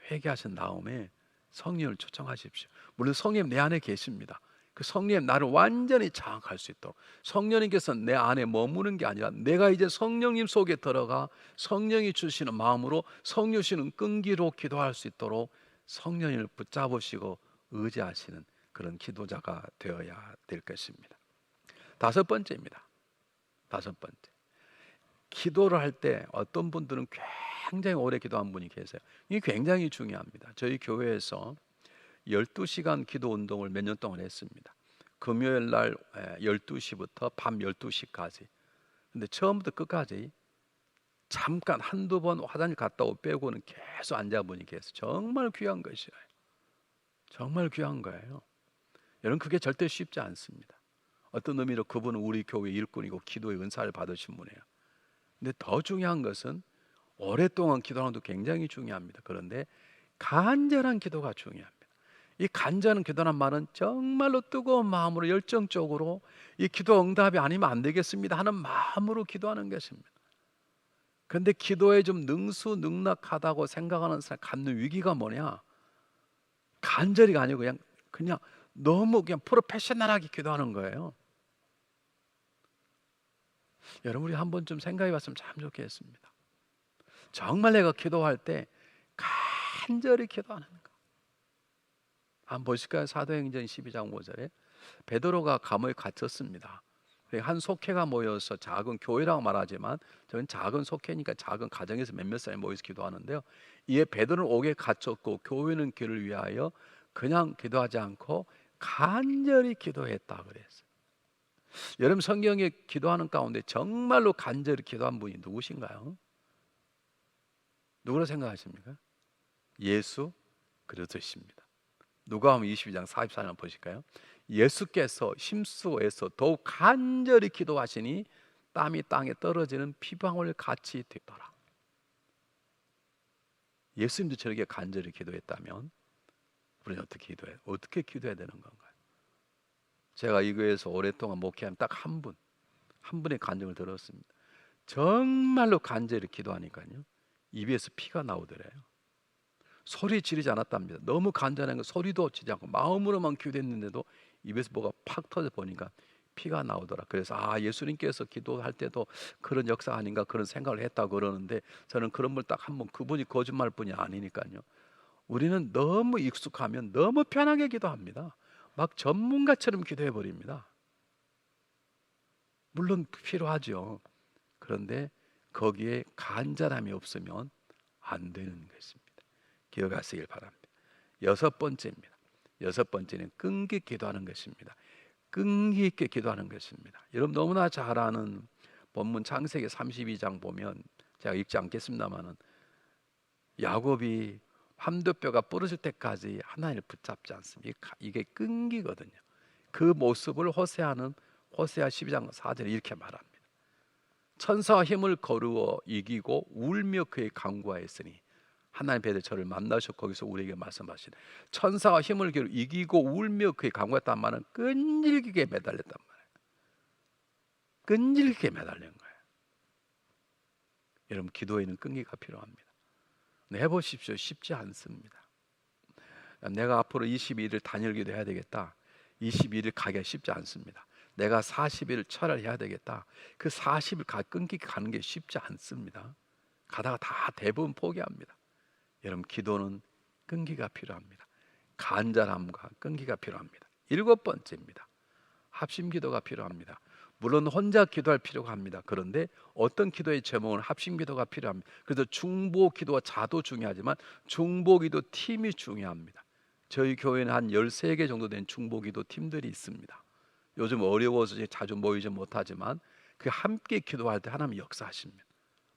회개하신 다음에 성령을 초청하십시오. 물론 성령 내 안에 계십니다. 그 성령 나를 완전히 장악할 수 있도록, 성령님께서 내 안에 머무는 게 아니라 내가 이제 성령님 속에 들어가 성령이 주시는 마음으로 성령 주시는 끈기로 기도할 수 있도록 성령을 붙잡으시고 의지하시는 그런 기도자가 되어야 될 것입니다. 다섯 번째입니다. 다섯 번째, 기도를 할 때 어떤 분들은 굉장히 오래 기도한 분이 계세요. 이게 굉장히 중요합니다. 저희 교회에서 12시간 기도 운동을 몇 년 동안 했습니다. 금요일 날 12시부터 밤 12시까지. 근데 처음부터 끝까지 잠깐 한두 번 화장실 갔다 오고 빼고는 계속 앉아보니 계세요. 정말 귀한 것이에요. 정말 귀한 거예요. 여러분, 그게 절대 쉽지 않습니다. 어떤 의미로 그분은 우리 교회 일꾼이고 기도의 은사를 받으신 분이에요. 근데 더 중요한 것은 오랫동안 기도하는 것도 굉장히 중요합니다. 그런데 간절한 기도가 중요합니다. 이 간절한 기도란 말은 정말로 뜨거운 마음으로 열정적으로 이 기도 응답이 아니면 안 되겠습니다 하는 마음으로 기도하는 것입니다. 그런데 기도에 좀 능수능락하다고 생각하는 사람 갖는 위기가 뭐냐? 간절히가 아니고 그냥 너무 그냥 프로페셔널하게 기도하는 거예요. 여러분, 우리 한번 좀 생각해 봤으면 참 좋겠습니다. 정말 내가 기도할 때 간절히 기도하는 거. 한번 보실까요? 사도행전 12장 5절에 베드로가 감옥에 갇혔습니다. 한 속회가 모여서 작은 교회라고 말하지만 저는 작은 속회니까 작은 가정에서 몇몇 사람이 모여서 기도하는데요. 이에 베드로는 옥에 갇혔고 교회는 그를 위하여 그냥 기도하지 않고 간절히 기도했다 그랬어요. 여러분, 성경에 기도하는 가운데 정말로 간절히 기도한 분이 누구신가요? 누구라 생각하십니까? 예수 그리스도십니다. 누가복음 22장 44절 보실까요? 예수께서 힘쓰고해서 더욱 간절히 기도하시니 땀이 땅에 떨어지는 피방울 같이 되더라. 예수님도 저렇게 간절히 기도했다면 우리는 어떻게 기도해야 되는 건가요? 제가 이 교회에서 오랫동안 목회한 딱 한 분의 간증을 들었습니다. 정말로 간절히 기도하니까요, 입에서 피가 나오더래요. 소리 지르지 않았답니다. 너무 간절한 거 소리도 지르지 않고 마음으로만 기도했는데도 입에서 뭐가 팍 터져 보니까 피가 나오더라. 그래서 예수님께서 기도할 때도 그런 역사 아닌가 그런 생각을 했다고 그러는데, 저는 그런 걸 딱 한 번, 그분이 거짓말 뿐이 아니니까요. 우리는 너무 익숙하면 너무 편하게 기도합니다. 막 전문가처럼 기도해 버립니다. 물론 필요하죠. 그런데 거기에 간절함이 없으면 안 되는 것입니다. 기억하시길 바랍니다. 여섯 번째입니다. 여섯 번째는 끈기 기도하는 것입니다. 끈기 있게 기도하는 것입니다. 여러분 너무나 잘 아는 본문 창세기 32장 보면, 제가 읽지 않겠습니다만은, 야곱이 함도뼈가 부러질 때까지 하나님을 붙잡지 않습니다. 이게 끈기거든요. 그 모습을 호세아 12장 4절에 이렇게 말합니다. 천사와 힘을 거루어 이기고 울며 그의 간구하였으니, 하나님 배대 저를 만나셔 거기서 우리에게 말씀하시네. 천사와 힘을 거루어 이기고 울며 그의 간구했단 말은 끈질기게 매달렸단 말이에요. 끈질기게 매달린 거예요. 여러분 기도에는 끈기가 필요합니다. 해보십시오. 쉽지 않습니다. 내가 앞으로 22일 단일기도 해야 되겠다. 22일 가기가 쉽지 않습니다. 내가 40일 철을 해야 되겠다. 그 40일 끈기 가는 게 쉽지 않습니다. 가다가 다 대부분 포기합니다. 여러분 기도는 끈기가 필요합니다. 간절함과 끈기가 필요합니다. 일곱 번째입니다. 합심 기도가 필요합니다. 물론 혼자 기도할 필요가 합니다. 그런데 어떤 기도의 제목은 합심 기도가 필요합니다. 그래서 중보 기도와 자도 중요하지만 중보 기도 팀이 중요합니다. 저희 교회는 한 13개 정도 된 중보 기도 팀들이 있습니다. 요즘 어려워서 자주 모이지 못하지만 그 함께 기도할 때 하나님 역사하십니다.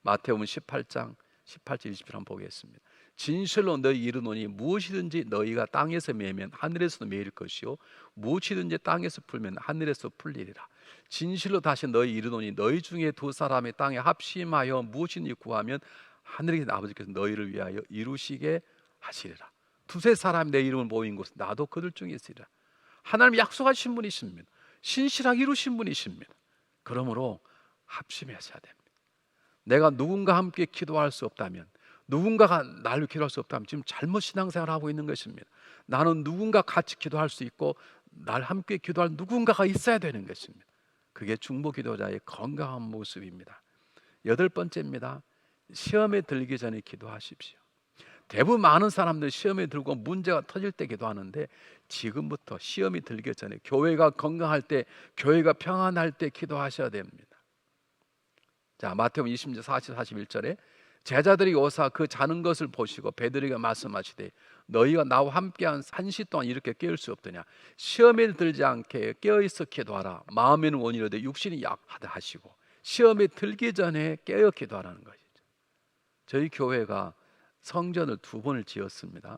마태복음 18장 18절 20절 한번 보겠습니다. 진실로 너희 이르노니 무엇이든지 너희가 땅에서 매면 하늘에서도 매일 것이요 무엇이든지 땅에서 풀면 하늘에서 풀리리라. 진실로 다시 너희 이르노니 너희 중에 두 사람이 땅에 합심하여 무엇이든지 구하면 하늘에 계신 아버지께서 너희를 위하여 이루시게 하시리라. 두세 사람이 내 이름을 모인 곳은 나도 그들 중에 있으리라. 하나님 약속하신 분이십니다. 신실하게 이루신 분이십니다. 그러므로 합심하셔야 됩니다. 내가 누군가 함께 기도할 수 없다면, 누군가가 나를 기도할 수 없다면 지금 잘못 신앙생활을 하고 있는 것입니다. 나는 누군가 같이 기도할 수 있고 날 함께 기도할 누군가가 있어야 되는 것입니다. 그게 중보 기도자의 건강한 모습입니다. 여덟 번째입니다. 시험에 들기 전에 기도하십시오. 대부분 많은 사람들 시험에 들고 문제가 터질 때 기도하는데, 지금부터 시험이 들기 전에 교회가 건강할 때, 교회가 평안할 때 기도하셔야 됩니다. 자, 마태복음 20장 40, 41절에 제자들이 오사 그 자는 것을 보시고 베드로에게 말씀하시되 너희가 나와 함께한 1시 동안 이렇게 깨울 수 없더냐. 시험에 들지 않게 깨어있어 기도하라. 마음에는 원이로되 육신이 약하다 하시고, 시험에 들기 전에 깨어 기도하라는 것이죠. 저희 교회가 성전을 2번을 지었습니다.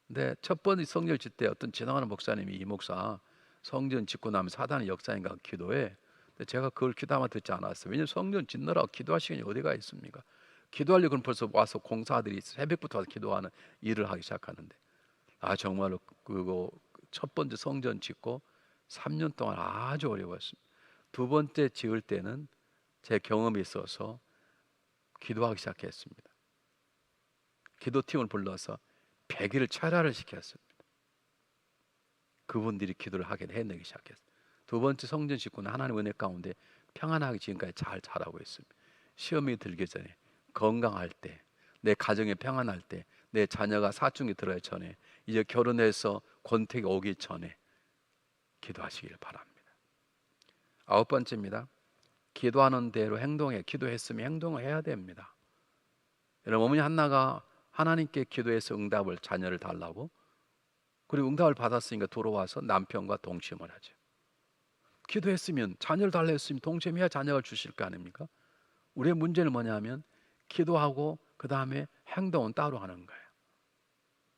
근데 첫 번째 성전을 짓 때 어떤 지나가는 목사님이 이 목사 성전 짓고 나면 사단의 역사인가 기도해. 근데 제가 그걸 기도하면 듣지 않았어요. 왜냐하면 성전 짓느라 기도할 시간이 어디가 있습니까? 기도하려고 그럼 벌써 와서 공사들이 새벽부터 와서 기도하는 일을 하기 시작하는데, 정말로 그거 첫 번째 성전 짓고 3년 동안 아주 어려웠습니다. 두 번째 지을 때는 제 경험이 있어서 기도하기 시작했습니다. 기도팀을 불러서 100일을 철야를 시켰습니다. 그분들이 기도를 하게 해내기 시작했어요. 두 번째 성전 짓고는 하나님 은혜 가운데 평안하게 지금까지 잘 자라고 있습니다. 시험이 들기 전에, 건강할 때, 내 가정에 평안할 때, 내 자녀가 사춘기 들어야 전에, 이제 결혼해서 권태기 오기 전에 기도하시길 바랍니다. 아홉 번째입니다. 기도하는 대로 행동해. 기도했으면 행동을 해야 됩니다. 여러분, 어머니 한나가 하나님께 기도해서 응답을, 자녀를 달라고, 그리고 응답을 받았으니까 돌아와서 남편과 동침을 하죠. 기도했으면, 자녀를 달라 했으면 동침해야 자녀를 주실 거 아닙니까? 우리의 문제는 뭐냐면 기도하고 그 다음에 행동은 따로 하는 거예요.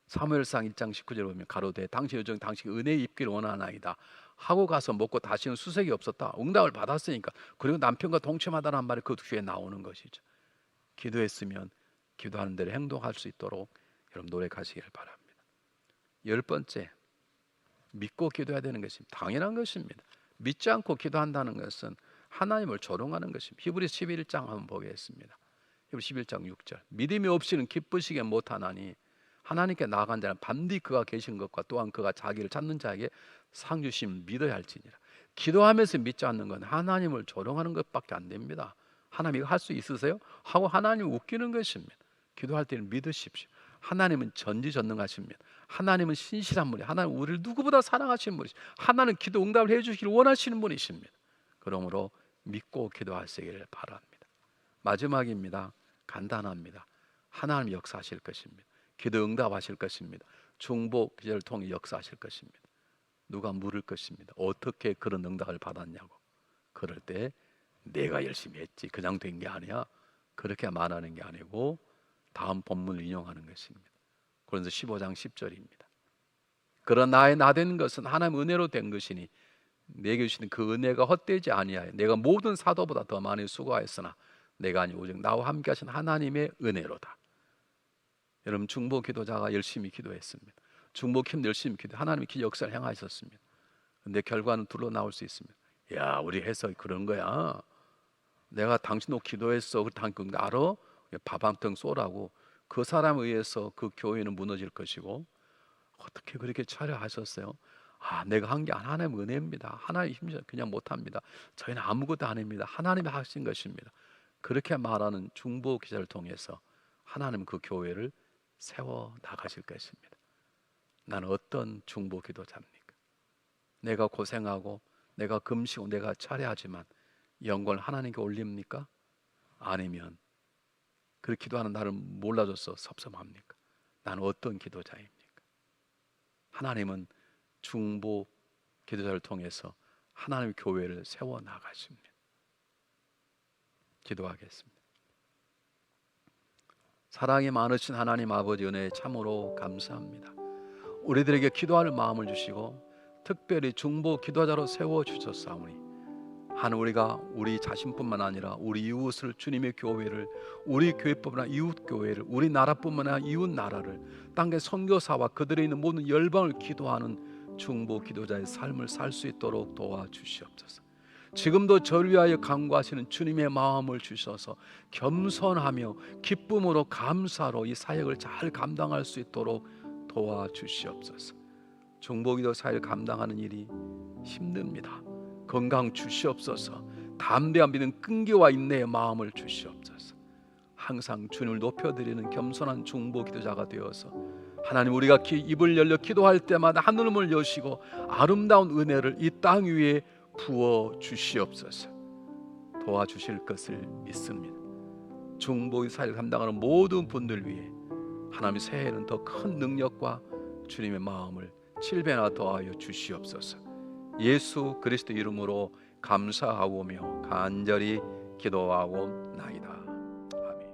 사무엘상 1장 19절에 보면 가로되 당신 여정 당신 은혜 입기를 원하나이다 하고 가서 먹고 다시는 수색이 없었다. 응답을 받았으니까. 그리고 남편과 동침하다는 말이 그 뒤에 나오는 것이죠. 기도했으면 기도하는 대로 행동할 수 있도록 여러분 노력하시기를 바랍니다. 10번째, 믿고 기도해야 되는 것입니다. 당연한 것입니다. 믿지 않고 기도한다는 것은 하나님을 조롱하는 것입니다. 히브리서 11장 한번 보겠습니다. 히브리서 11장 6절 믿음이 없이는 기쁘시게 못하나니 하나님께 나아간 자는 반드시 그가 계신 것과 또한 그가 자기를 찾는 자에게 상 주심 믿어야 할지니라. 기도하면서 믿지 않는 건 하나님을 조롱하는 것밖에 안 됩니다. 하나님 이거 할 수 있으세요? 하고 하나님을 웃기는 것입니다. 기도할 때는 믿으십시오. 하나님은 전지전능하십니다. 하나님은 신실한 분이, 하나님 우리를 누구보다 사랑하시는 분이십니다. 하나님 기도 응답을 해주시기를 원하시는 분이십니다. 그러므로 믿고 기도하시기를 바랍니다. 마지막입니다. 간단합니다. 하나님 역사하실 것입니다. 기도 응답하실 것입니다. 중보 기도를 통해 역사하실 것입니다. 누가 물을 것입니다. 어떻게 그런 응답을 받았냐고. 그럴 때 내가 열심히 했지 그냥 된 게 아니야. 그렇게 말하는 게 아니고 다음 본문을 인용하는 것입니다. 고린도서 15장 10절입니다. 그러나 나의 나된 것은 하나님 은혜로 된 것이니 내게 주시는 그 은혜가 헛되지 아니하여 내가 모든 사도보다 더 많이 수고하였으나 내가 아니 오직 나와 함께 하신 하나님의 은혜로다. 여러분 중보 기도자가 열심히 기도했습니다. 중보 기도 열심히 기도 하나님이 그 역사를 행하셨습니다. 근데 결과는 둘로 나올 수 있습니다. 야 우리 해석이 그런 거야. 내가 당신도 기도했어. 당신 알아? 밥 한 통 쏘라고. 그 사람에 의해서 그 교회는 무너질 것이고 어떻게 그렇게 처리하셨어요? 아 내가 한 게 하나님의 은혜입니다. 하나님 힘이 그냥 못합니다. 저희는 아무것도 안 합니다. 하나님이 하신 것입니다. 그렇게 말하는 중보 기자를 통해서 하나님 그 교회를 세워 나가실 것입니다. 나는 어떤 중보 기도자입니까? 내가 고생하고 내가 금식하고 내가 차례하지만 영광을 하나님께 올립니까? 아니면 그 기도하는 나를 몰라줘서 섭섭합니까? 나는 어떤 기도자입니까? 하나님은 중보 기도자를 통해서 하나님의 교회를 세워 나가십니다. 기도하겠습니다. 사랑이 많으신 하나님 아버지 은혜에 참으로 감사합니다. 우리들에게 기도할 마음을 주시고 특별히 중보 기도자로 세워주셨사오니 하나님 우리가 우리 자신뿐만 아니라 우리 이웃을 주님의 교회를 우리 교회뿐만 아니라 이웃 교회를 우리 나라뿐만 아니라 이웃 나라를 땅의 선교사와 그들에 있는 모든 열방을 기도하는 중보 기도자의 삶을 살 수 있도록 도와주시옵소서. 지금도 저를 위하여 간구하시는 주님의 마음을 주셔서 겸손하며 기쁨으로 감사로 이 사역을 잘 감당할 수 있도록 도와주시옵소서. 중보기도 사역을 감당하는 일이 힘듭니다. 건강 주시옵소서. 담대한 믿음 끈기와 인내의 마음을 주시옵소서. 항상 주님을 높여드리는 겸손한 중보기도자가 되어서 하나님 우리가 입을 열려 기도할 때마다 하늘문을 여시고 아름다운 은혜를 이 땅 위에 부어 주시옵소서. 도와주실 것을 믿습니다. 중보의 사역을 감당하는 모든 분들 위해 하나님의 새해에는 더 큰 능력과 주님의 마음을 7배나 더하여 주시옵소서. 예수 그리스도 이름으로 감사하오며 간절히 기도하고 나이다. 아멘.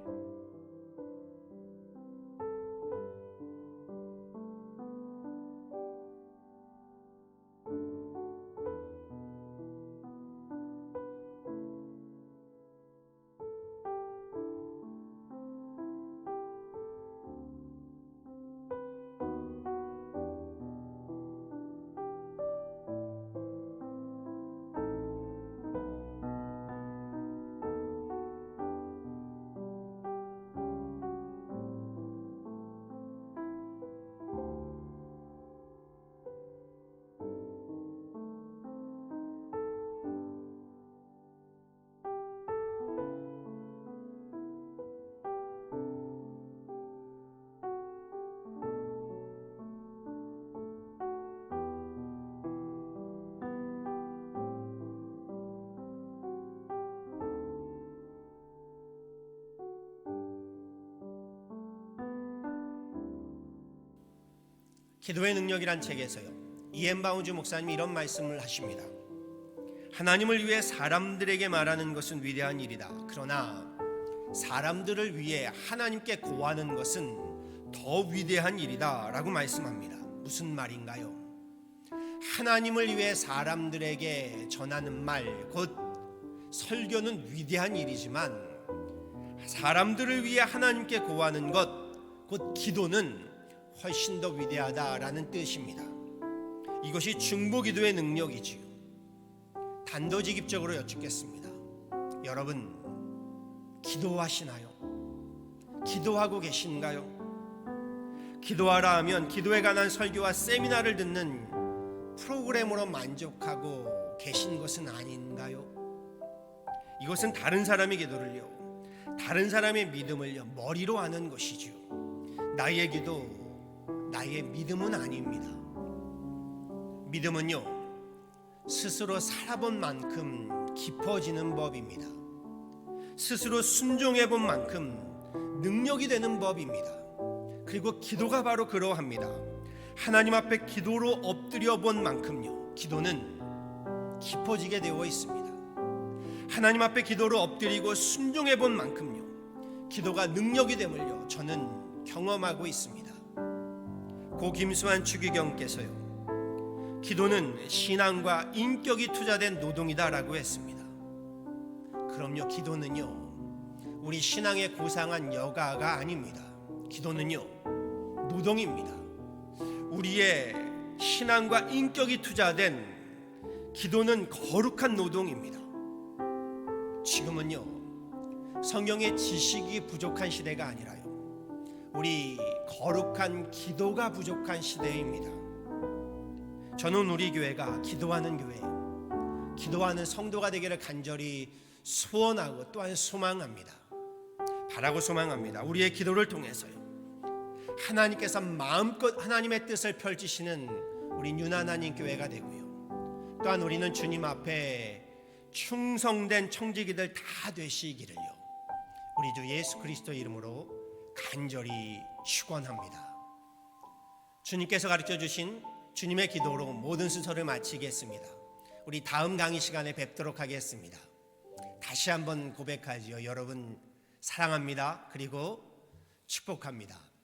기도의 능력이란 책에서요 이엔 바운즈 목사님이 이런 말씀을 하십니다. 하나님을 위해 사람들에게 말하는 것은 위대한 일이다. 그러나 사람들을 위해 하나님께 고하는 것은 더 위대한 일이다라고 말씀합니다. 무슨 말인가요? 하나님을 위해 사람들에게 전하는 말, 곧 설교는 위대한 일이지만 사람들을 위해 하나님께 고하는 것, 곧 기도는 훨씬 더 위대하다라는 뜻입니다. 이것이 중보기도의 능력이지요. 단도직입적으로 여쭙겠습니다. 여러분, 기도하시나요? 기도하고 계신가요? 기도하라 하면 기도에 관한 설교와 세미나를 듣는 프로그램으로 만족하고 계신 것은 아닌가요? 이것은 다른 사람의 기도를요, 다른 사람의 믿음을요 머리로 하는 것이죠. 나의 기도, 나의 믿음은 아닙니다. 믿음은요 스스로 살아본 만큼 깊어지는 법입니다. 스스로 순종해 본 만큼 능력이 되는 법입니다. 그리고 기도가 바로 그러합니다. 하나님 앞에 기도로 엎드려 본 만큼요 기도는 깊어지게 되어 있습니다. 하나님 앞에 기도로 엎드리고 순종해 본 만큼요 기도가 능력이 됨을요 저는 경험하고 있습니다. 고 김수환 추기경께서요 기도는 신앙과 인격이 투자된 노동이다라고 했습니다. 그럼요, 기도는요 우리 신앙의 고상한 여가가 아닙니다. 기도는요 노동입니다. 우리의 신앙과 인격이 투자된 기도는 거룩한 노동입니다. 지금은요 성경의 지식이 부족한 시대가 아니라요 우리 거룩한 기도가 부족한 시대입니다. 저는 우리 교회가 기도하는 교회, 기도하는 성도가 되기를 간절히 소원하고 또한 소망합니다. 바라고 소망합니다. 우리의 기도를 통해서요 하나님께서 마음껏 하나님의 뜻을 펼치시는 우리 윤하나님 교회가 되고요 또한 우리는 주님 앞에 충성된 청지기들 다 되시기를요 우리 주 예수 그리스도 이름으로 간절히 축원합니다. 주님께서 가르쳐 주신 주님의 기도로 모든 순서를 마치겠습니다. 우리 다음 강의 시간에 뵙도록 하겠습니다. 다시 한번 고백하지요. 여러분 사랑합니다. 그리고 축복합니다.